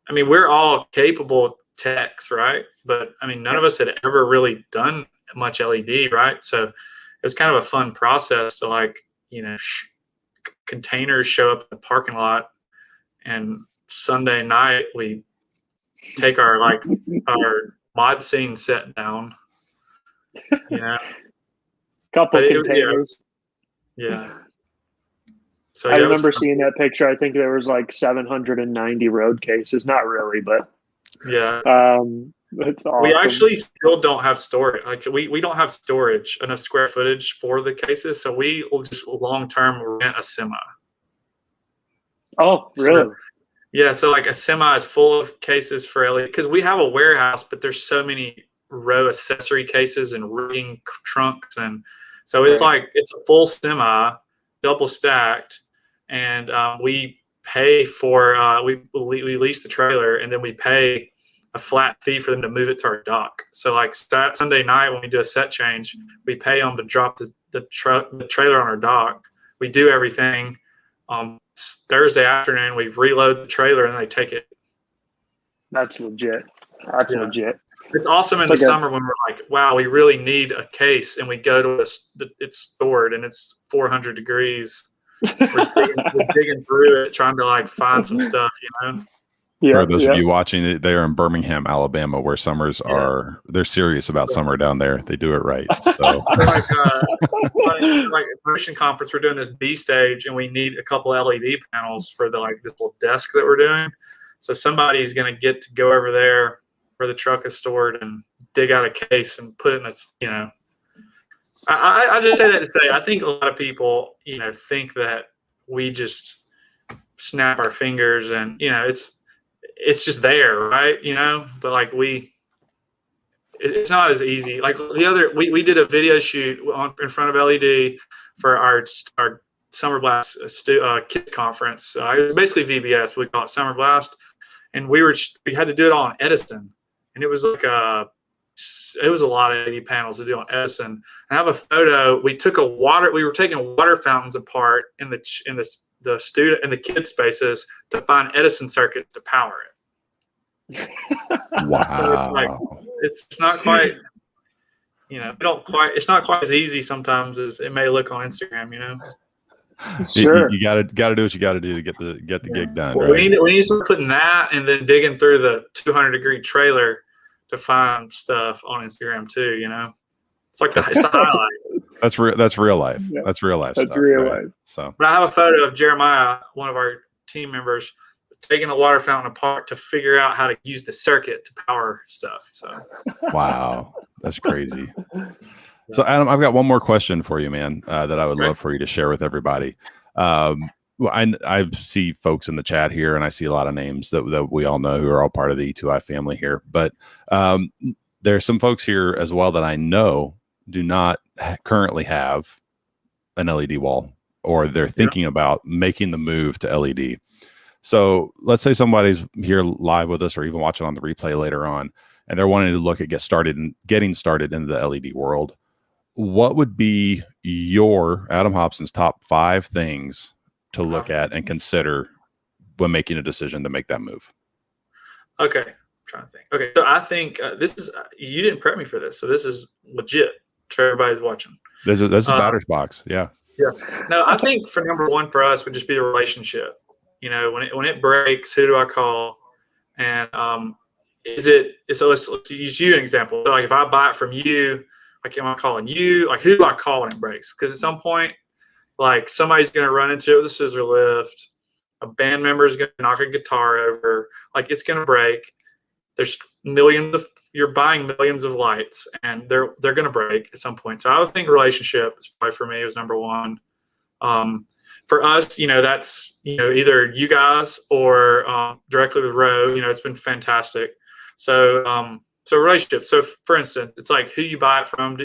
we're all capable techs, right? But none of us had ever really done much LED, right? So it was kind of a fun process to containers show up in the parking lot, and Sunday night we take our mod scene set down. Couple containers. Yeah. So I remember seeing that picture. I think there was like 790 road cases. Not really, but yeah. It's awesome. We actually still don't have storage. Like we don't have storage enough square footage for the cases, so we will just long term rent a semi. Oh, really? So like a semi is full of cases for LED because we have a warehouse, but there's so many row accessory cases and rigging trunks, and so it's like it's a full semi, double stacked. And we pay for we lease the trailer, and then we pay a flat fee for them to move it to our dock. So like Sunday night when we do a set change, we pay them to drop the trailer on our dock. We do everything. Thursday afternoon we reload the trailer and they take it. That's legit. That's legit. It's awesome in the summer when we're like, wow, we really need a case, and we go to it's stored and it's 400 degrees. we're digging through it, trying to like find some stuff, you know. For those of you watching it, they are in Birmingham, Alabama, where summers are. They're serious about summer down there. They do it right. So, like promotion conference, we're doing this B stage, and we need a couple LED panels for the this little desk that we're doing. So somebody's going to get to go over there where the truck is stored and dig out a case and put it in a, you know. I just say that to say I think a lot of people, you know, think that we just snap our fingers and, you know, it's just there, right? You know, but like it's not as easy. Like we did a video shoot in front of LED for our Summer Blast kids conference. It was basically VBS. We call it Summer Blast, and we had to do it all on Edison, and it was like it was a lot of LED panels to do on Edison. And I have a photo. We were taking water fountains apart in the student and the kid spaces to find Edison circuits to power it. Wow. So it's not quite, you know, it's not quite as easy sometimes as it may look on Instagram, you know. Sure. You gotta do what you gotta do to get the gig done. Well, right? we need to start putting that and then digging through the 200-degree trailer to find stuff on Instagram too, you know. It's like it's the highlight. That's real life. Yeah. That's real life. That's stuff, real right? life. So, but I have a photo of Jeremiah, one of our team members, taking the water fountain apart to figure out how to use the circuit to power stuff. So, wow, that's crazy. So, Adam, I've got one more question for you, man, that I would love for you to share with everybody. Well, I see folks in the chat here, and I see a lot of names that we all know who are all part of the E2I family here. But there's some folks here as well that I know do not currently have an LED wall, or they're thinking about making the move to LED. So let's say somebody's here live with us, or even watching on the replay later on, and they're wanting to look at getting started into the LED world. What would be your Adam Hobson's top 5 things to look at and consider when making a decision to make that move? Okay, I'm trying to think. Okay, so I think this is you didn't prep me for this, so this is legit for everybody's watching. This is batter's box, yeah. Yeah. No, I think for number one for us would just be a relationship. You know, when it breaks, who do I call? And so let's use you an example. So like if I buy it from you, like am I calling you? Like who do I call when it breaks? Because at some point, like somebody's going to run into it with a scissor lift. A band member is going to knock a guitar over. Like it's going to break. There's you're buying millions of lights, and they're going to break at some point. So I would think relationship is probably for me was number one. For us, you know, that's, you know, either you guys or directly with Roe. You know, it's been fantastic. So so relationship. So for instance, it's like who you buy it from.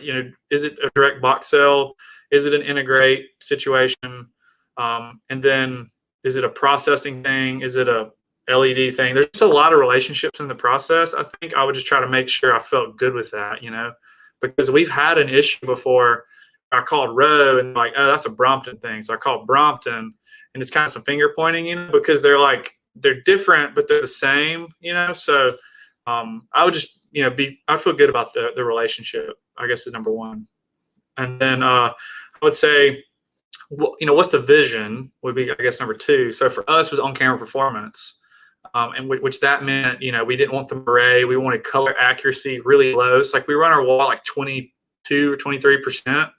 You know, is it a direct box sale? Is it an integrate situation? And then is it a processing thing? Is it a LED thing? There's just a lot of relationships in the process. I think I would just try to make sure I felt good with that, you know, because we've had an issue before. I called Roe and like, oh, that's a Brompton thing. So I called Brompton, and it's kind of some finger pointing, you know, because they're different, but they're the same, you know? So I would just, you know, I feel good about the relationship, I guess, is number one. And then I would say, well, you know, what's the vision would be, I guess, number two. So for us was on-camera performance, and which that meant, you know, we didn't want the array. We wanted color accuracy really low. So like we run our wall like 22 or 23%.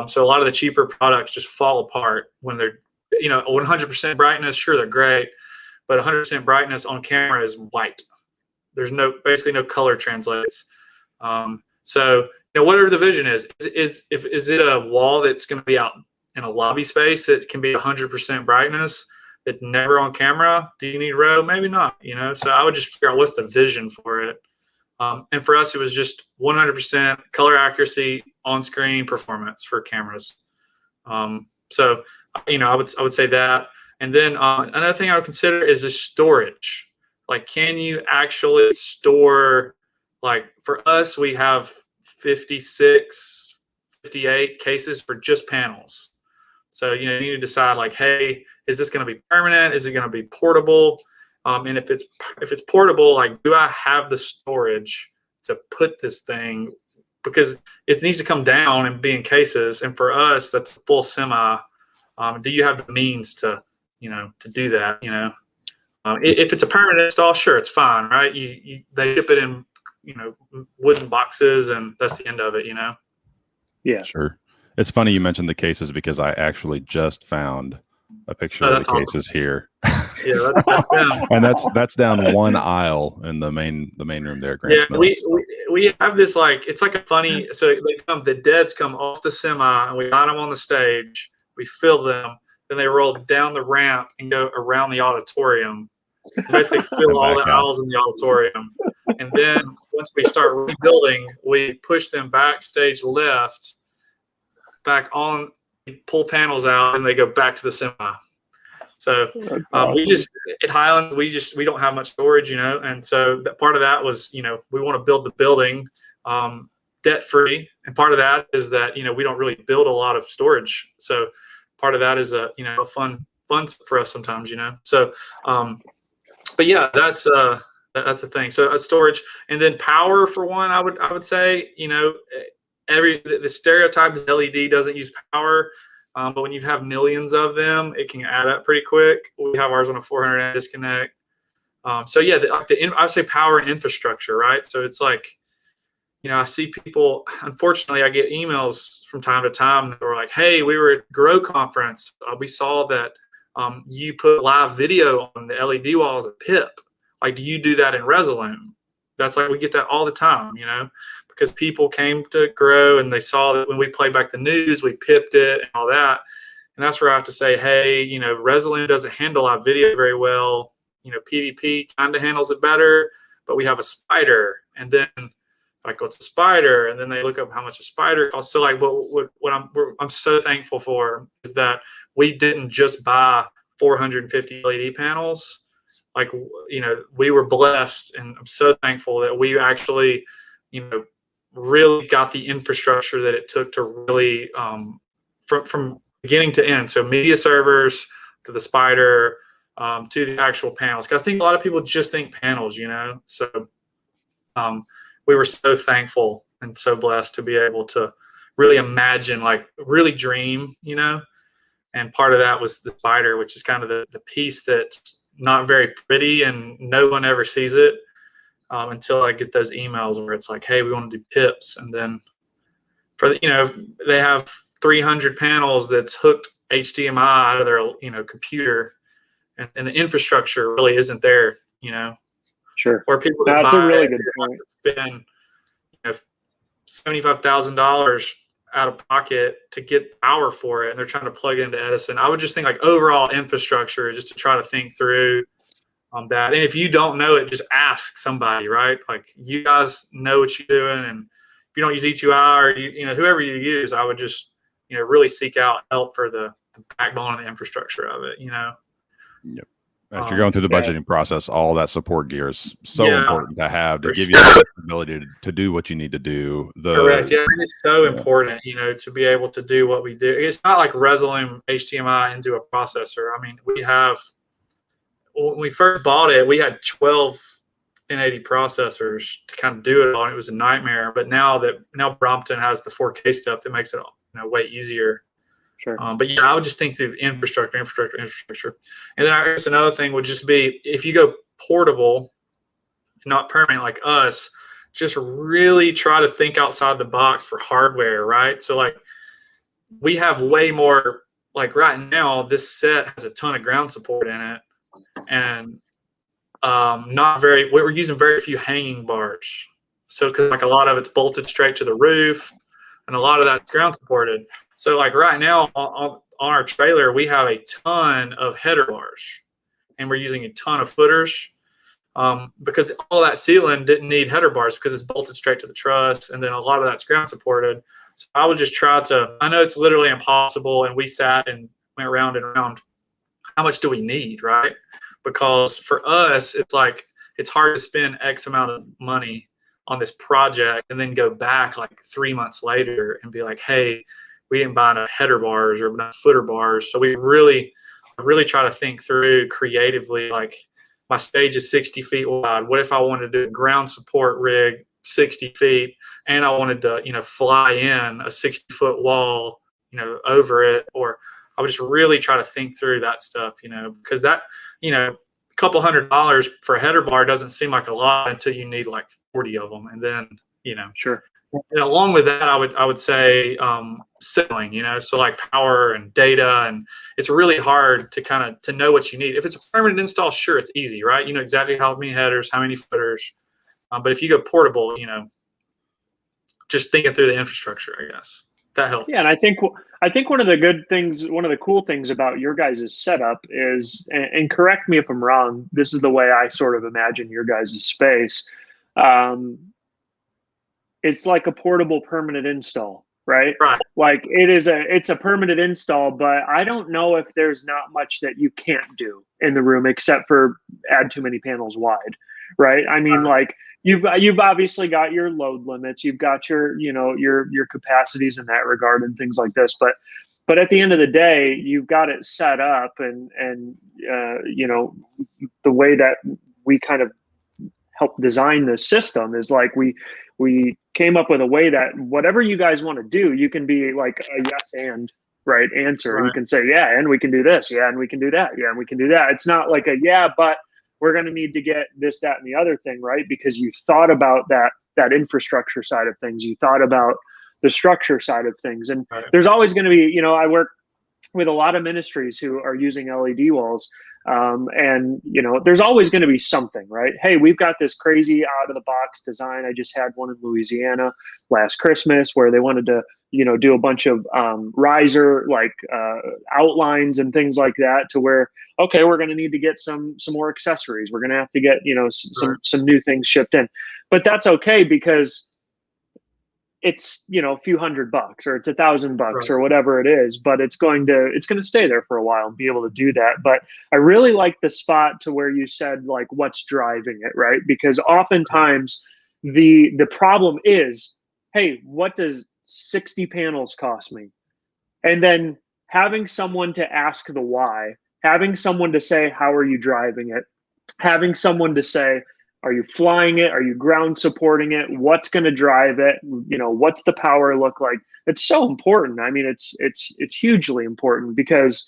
So a lot of the cheaper products just fall apart when they're, you know, 100% brightness. Sure, they're great, but 100% brightness on camera is white. There's basically no color translates. So, you know, whatever the vision is it a wall that's going to be out in a lobby space that can be 100% brightness that's never on camera? Do you need Row? Maybe not, you know? So I would just figure out what's the vision for it. And for us, it was just 100% color accuracy, on-screen performance for cameras. So, you know, I would say that. And then another thing I would consider is the storage. Like, can you actually store, like for us, we have 56, 58 cases for just panels. So, you know, you need to decide like, hey, is this going to be permanent? Is it going to be portable? And if it's portable, like, do I have the storage to put this thing? Because it needs to come down and be in cases. And for us, that's a full semi. Do you have the means to do that? If it's a permanent install, sure, it's fine, right? They ship it in, wooden boxes, and that's the end of it, Yeah. Sure. It's funny you mentioned the cases because I actually just found a picture of the cases here. Yeah, that's them. And that's down one aisle in the main room there. Yeah, we have this, like, it's like a funny. So the deads come off the semi, and we got them on the stage. We fill them, then they roll down the ramp and go around the auditorium. Basically, fill all the aisles in the auditorium, and then once we start rebuilding, we push them backstage left, back on, pull panels out, and they go back to the semi. So we just, at Highlands, we don't have much storage, and so that part of that was, we want to build the building debt free, and part of that is that we don't really build a lot of storage, so part of that is a fun for us sometimes, so but yeah, that's a thing. So storage, and then power for one, I would say, the stereotype is LED doesn't use power. But when you have millions of them, it can add up pretty quick. We have ours on a 400 amp disconnect. So yeah, I would say power and infrastructure, right? So it's like, I see people, unfortunately, I get emails from time to time that were like, hey, we were at Grow Conference. We saw that you put live video on the LED walls at PIP. Like, do you do that in Resolume? That's like, we get that all the time, because people came to Grow and they saw that when we played back the news, we pipped it and all that. And that's where I have to say, hey, Resolume doesn't handle our video very well. PvP kind of handles it better, but we have a spider. And then, like, what's a spider? And then they look up how much a spider costs. So, like, what I'm so thankful for is that we didn't just buy 450 LED panels. Like, we were blessed, and I'm so thankful that we actually, really got the infrastructure that it took to really, from beginning to end. So media servers to the spider, to the actual panels. Because I think a lot of people just think panels, So we were so thankful and so blessed to be able to really imagine, like, really dream, And part of that was the spider, which is kind of the piece that's not very pretty and no one ever sees it. Until I get those emails where it's like, hey, we want to do pips. And then they have 300 panels that's hooked HDMI out of their, computer, and the infrastructure really isn't there, Sure. Where people that's a really good point. Spend, $75,000 out of pocket to get power for it, and they're trying to plug it into Edison. I would just think, like, overall infrastructure, just to try to think through that. And if you don't know it, just ask somebody, right? Like, you guys know what you're doing, and if you don't use E2I or whoever you use, I would just really seek out help for the backbone and the infrastructure of it. Yep. As you're going through the budgeting process, all that support gear is so important to have to give you the ability to do what you need to do. Correct. Yeah, it's so important, to be able to do what we do. It's not like Resolume HDMI into a processor. I mean, when we first bought it, we had 12 1080 processors to kind of do it on. It was a nightmare. But now Brompton has the 4K stuff that makes it way easier. Sure. But yeah, I would just think through infrastructure. And then I guess another thing would just be, if you go portable, not permanent like us, just really try to think outside the box for hardware, right? So, like, we have way more, like, right now, this set has a ton of ground support in it. And we're using very few hanging bars. So, because, like, a lot of it's bolted straight to the roof, and a lot of that's ground supported. So, like, right now on our trailer, we have a ton of header bars, and we're using a ton of footers, because all that ceiling didn't need header bars because it's bolted straight to the truss, and then a lot of that's ground supported. So I would just try to, I know it's literally impossible, and we sat and went round and round. How much do we need, right? Because for us, it's like, it's hard to spend X amount of money on this project and then go back like 3 months later and be like, hey, we didn't buy enough header bars or enough footer bars. So we really try to think through creatively, like, my stage is 60 feet wide. What if I wanted to do a ground support rig 60 feet and I wanted to, fly in a 60-foot wall, over it? Or I would just really try to think through that stuff, because that, a couple $100 for a header bar doesn't seem like a lot until you need like 40 of them. And then, Sure. And along with that, I would say signaling, so like power and data, and it's really hard to know what you need. If it's a permanent install, sure, it's easy, right? You know exactly how many headers, how many footers. But if you go portable, just thinking through the infrastructure, I guess that helps. Yeah, and I think one of the cool things about your guys' setup is, and correct me if I'm wrong, this is the way I sort of imagine your guys' space. It's like a portable permanent install, right? Right. Like it's a permanent install, but I don't know if there's not much that you can't do in the room except for add too many panels wide, right? I mean, like you've obviously got your load limits, you've got your your capacities in that regard and things like this, but at the end of the day, you've got it set up, and the way that we kind of help design the system is like we came up with a way that whatever you guys want to do, you can be like a yes and right answer. Right. You can say, yeah, and we can do this. Yeah, and we can do that. Yeah, and we can do that. It's not like a, yeah, but we're going to need to get this, that, and the other thing, right? Because you thought about that infrastructure side of things. You thought about the structure side of things. And right. There's always going to be, I work with a lot of ministries who are using LED walls. And there's always going to be something, right? Hey, we've got this crazy out of the box design. I just had one in Louisiana last Christmas where they wanted to, do a bunch of riser outlines and things like that, to where, okay, we're going to need to get some more accessories. We're going to have to get, some new things shipped in, but that's okay because it's a few $100 or it's $1,000 right. or whatever it is, but it's going to stay there for a while and be able to do that. But I really like the spot to where you said like what's driving it, right? Because oftentimes the problem is, hey, what does 60 panels cost me? And then having someone to ask the why, having someone to say, how are you driving it? Having someone to say, are you flying it? Are you ground supporting it? What's going to drive it? What's the power look like? It's so important. I mean, it's hugely important, because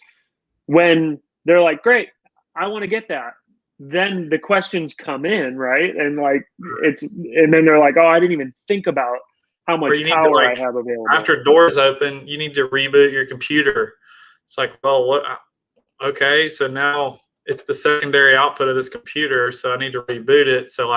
when they're like, great, I want to get that, then the questions come in, right? And and then they're like, oh, I didn't even think about how much power I have available. After doors open, you need to reboot your computer. It's like, well, what? Okay, so now it's the secondary output of this computer, so I need to reboot it. So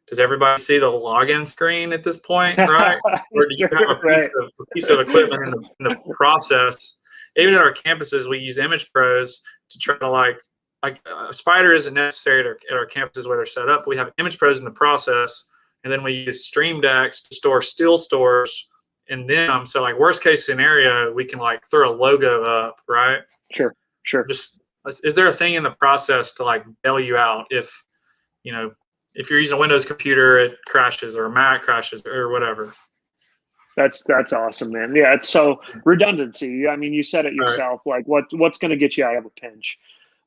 does everybody see the login screen at this point, right? Or do you have a piece of equipment in the process? Even at our campuses, we use Image Pros to try to Spider isn't necessary at our campuses where they're set up. We have Image Pros in the process, and then we use Stream Decks to store still stores in them. So worst case scenario, we can throw a logo up, right? Sure. Is there a thing in the process to bail you out if you're using a Windows computer, it crashes, or a Mac crashes, or whatever? That's awesome, man. Yeah, it's so redundancy. I mean, you said it yourself. Right. What's going to get you out of a pinch?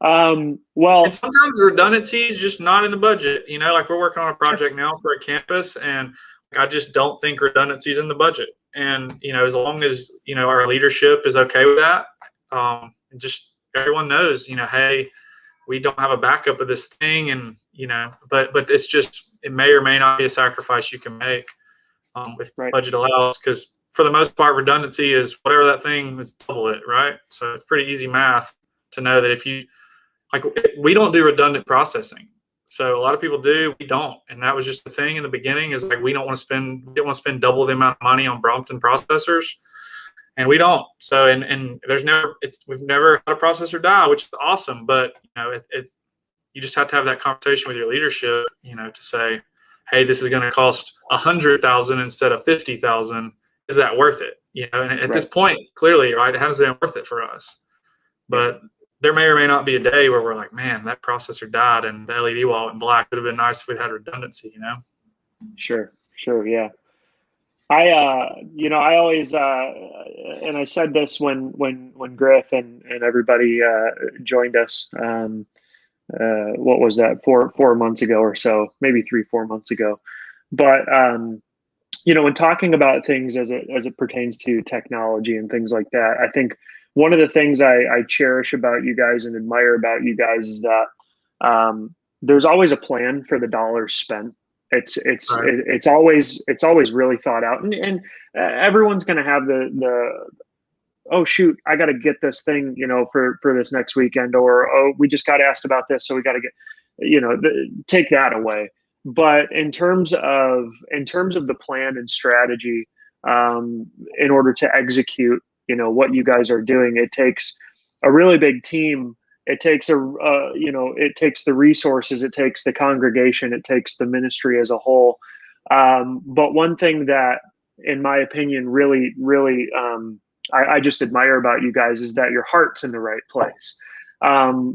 And sometimes redundancy is just not in the budget. We're working on a project now for a campus, and I just don't think redundancy is in the budget. And as long as our leadership is okay with that, just everyone knows, hey, we don't have a backup of this thing, and but it's just, it may or may not be a sacrifice you can make if budget allows, because for the most part, redundancy is whatever that thing is, double it, right? So it's pretty easy math to know that if you we don't do redundant processing. So a lot of people do, we don't, and that was just the thing in the beginning, is we don't want to spend double the amount of money on Brompton processors. And we don't. So, and we've never had a processor die, which is awesome. But you just have to have that conversation with your leadership, to say, hey, this is going to cost $100,000 instead of $50,000. Is that worth it? And at this point, clearly, right, it hasn't been worth it for us. But there may or may not be a day where we're like, man, that processor died and the LED wall went black. It would have been nice if we had redundancy, Sure, yeah. I always, and I said this when Griff and everybody joined us, what was that, four months ago or so, maybe 3-4 months ago. But, when talking about things as it pertains to technology and things like that, I think one of the things I cherish about you guys and admire about you guys is that there's always a plan for the dollars spent. It's always really thought out, and everyone's going to have the oh shoot, I got to get this thing, for this next weekend, or oh, we just got asked about this, so we got to get, take that away. But in terms of the plan and strategy, in order to execute, what you guys are doing, it takes a really big team. It takes it takes the resources, it takes the congregation, it takes the ministry as a whole. But one thing that, in my opinion, really, really, I just admire about you guys is that your heart's in the right place.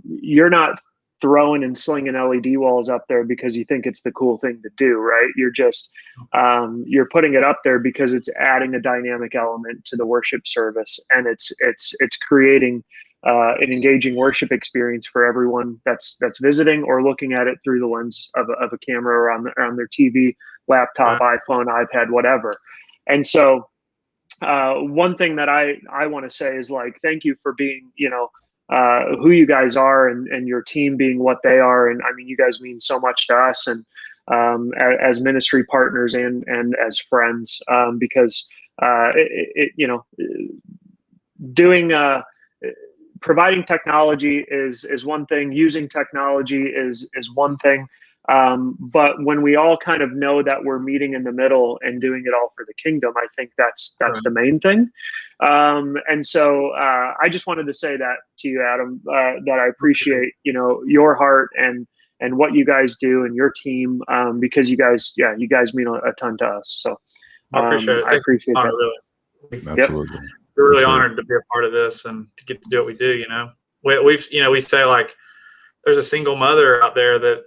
You're not throwing and slinging LED walls up there because you think it's the cool thing to do, right? You're just, you're putting it up there because it's adding a dynamic element to the worship service, and it's creating an engaging worship experience for everyone that's visiting or looking at it through the lens of a camera or on their TV, laptop, iPhone, iPad, whatever. And so one thing that I want to say is, like, thank you for being, who you guys are, and your team being what they are. And I mean, you guys mean so much to us, and as ministry partners and as friends, because doing providing technology is one thing, using technology is one thing. But when we all kind of know that we're meeting in the middle and doing it all for the kingdom, I think that's the main thing. And so I just wanted to say that to you, Adam, that I appreciate, your heart and what you guys do and your team, because you guys mean a ton to us. So I appreciate it. I appreciate that. Really. Absolutely. Yep. We're really honored to be a part of this and to get to do what we do. We say, like, there's a single mother out there that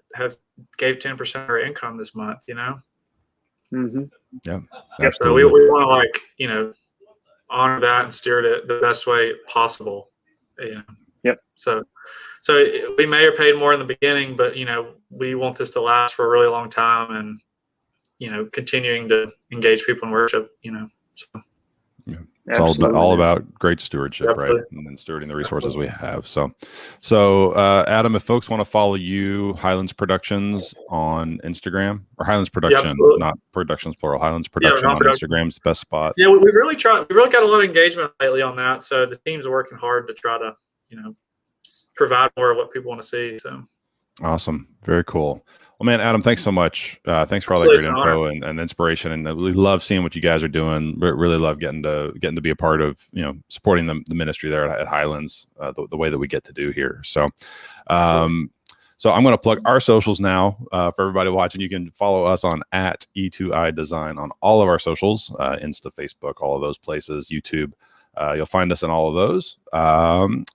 gave 10% of her income this month. Mm-hmm. Yeah. So we want to, honor that and steward it the best way possible. Yep. So we may have paid more in the beginning, but we want this to last for a really long time, and continuing to engage people in worship. So. Yeah. It's all about great stewardship, right? And then stewarding the resources we have. So Adam, if folks want to follow you, Highlands Productions on Instagram, or Highlands Production, not Productions plural, Highlands Production on Instagram is the best spot. Yeah, we've really got a lot of engagement lately on that. So the teams are working hard to try to, provide more of what people want to see. So awesome. Very cool. Well, man, Adam, thanks so much. Thanks for all that great info and inspiration. And we love seeing what you guys are doing. Really love getting to be a part of, supporting the ministry there at Highlands, the way that we get to do here. So, so I'm going to plug our socials now for everybody watching. You can follow us on @E2I Design on all of our socials, Insta, Facebook, all of those places, YouTube. You'll find us in all of those.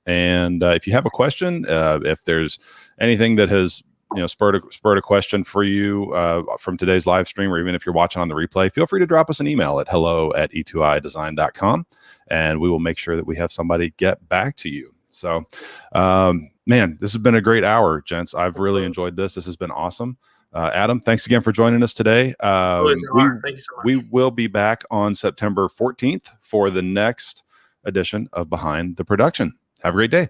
And if you have a question, if there's anything that has spurred a question for you from today's live stream, or even if you're watching on the replay, feel free to drop us an email at hello@e2idesign.com, and we will make sure that we have somebody get back to you. So, man, this has been a great hour, gents. I've really enjoyed this. This has been awesome. Adam, thanks again for joining us today. Thank you so much. We will be back on September 14th for the next edition of Behind the Production. Have a great day.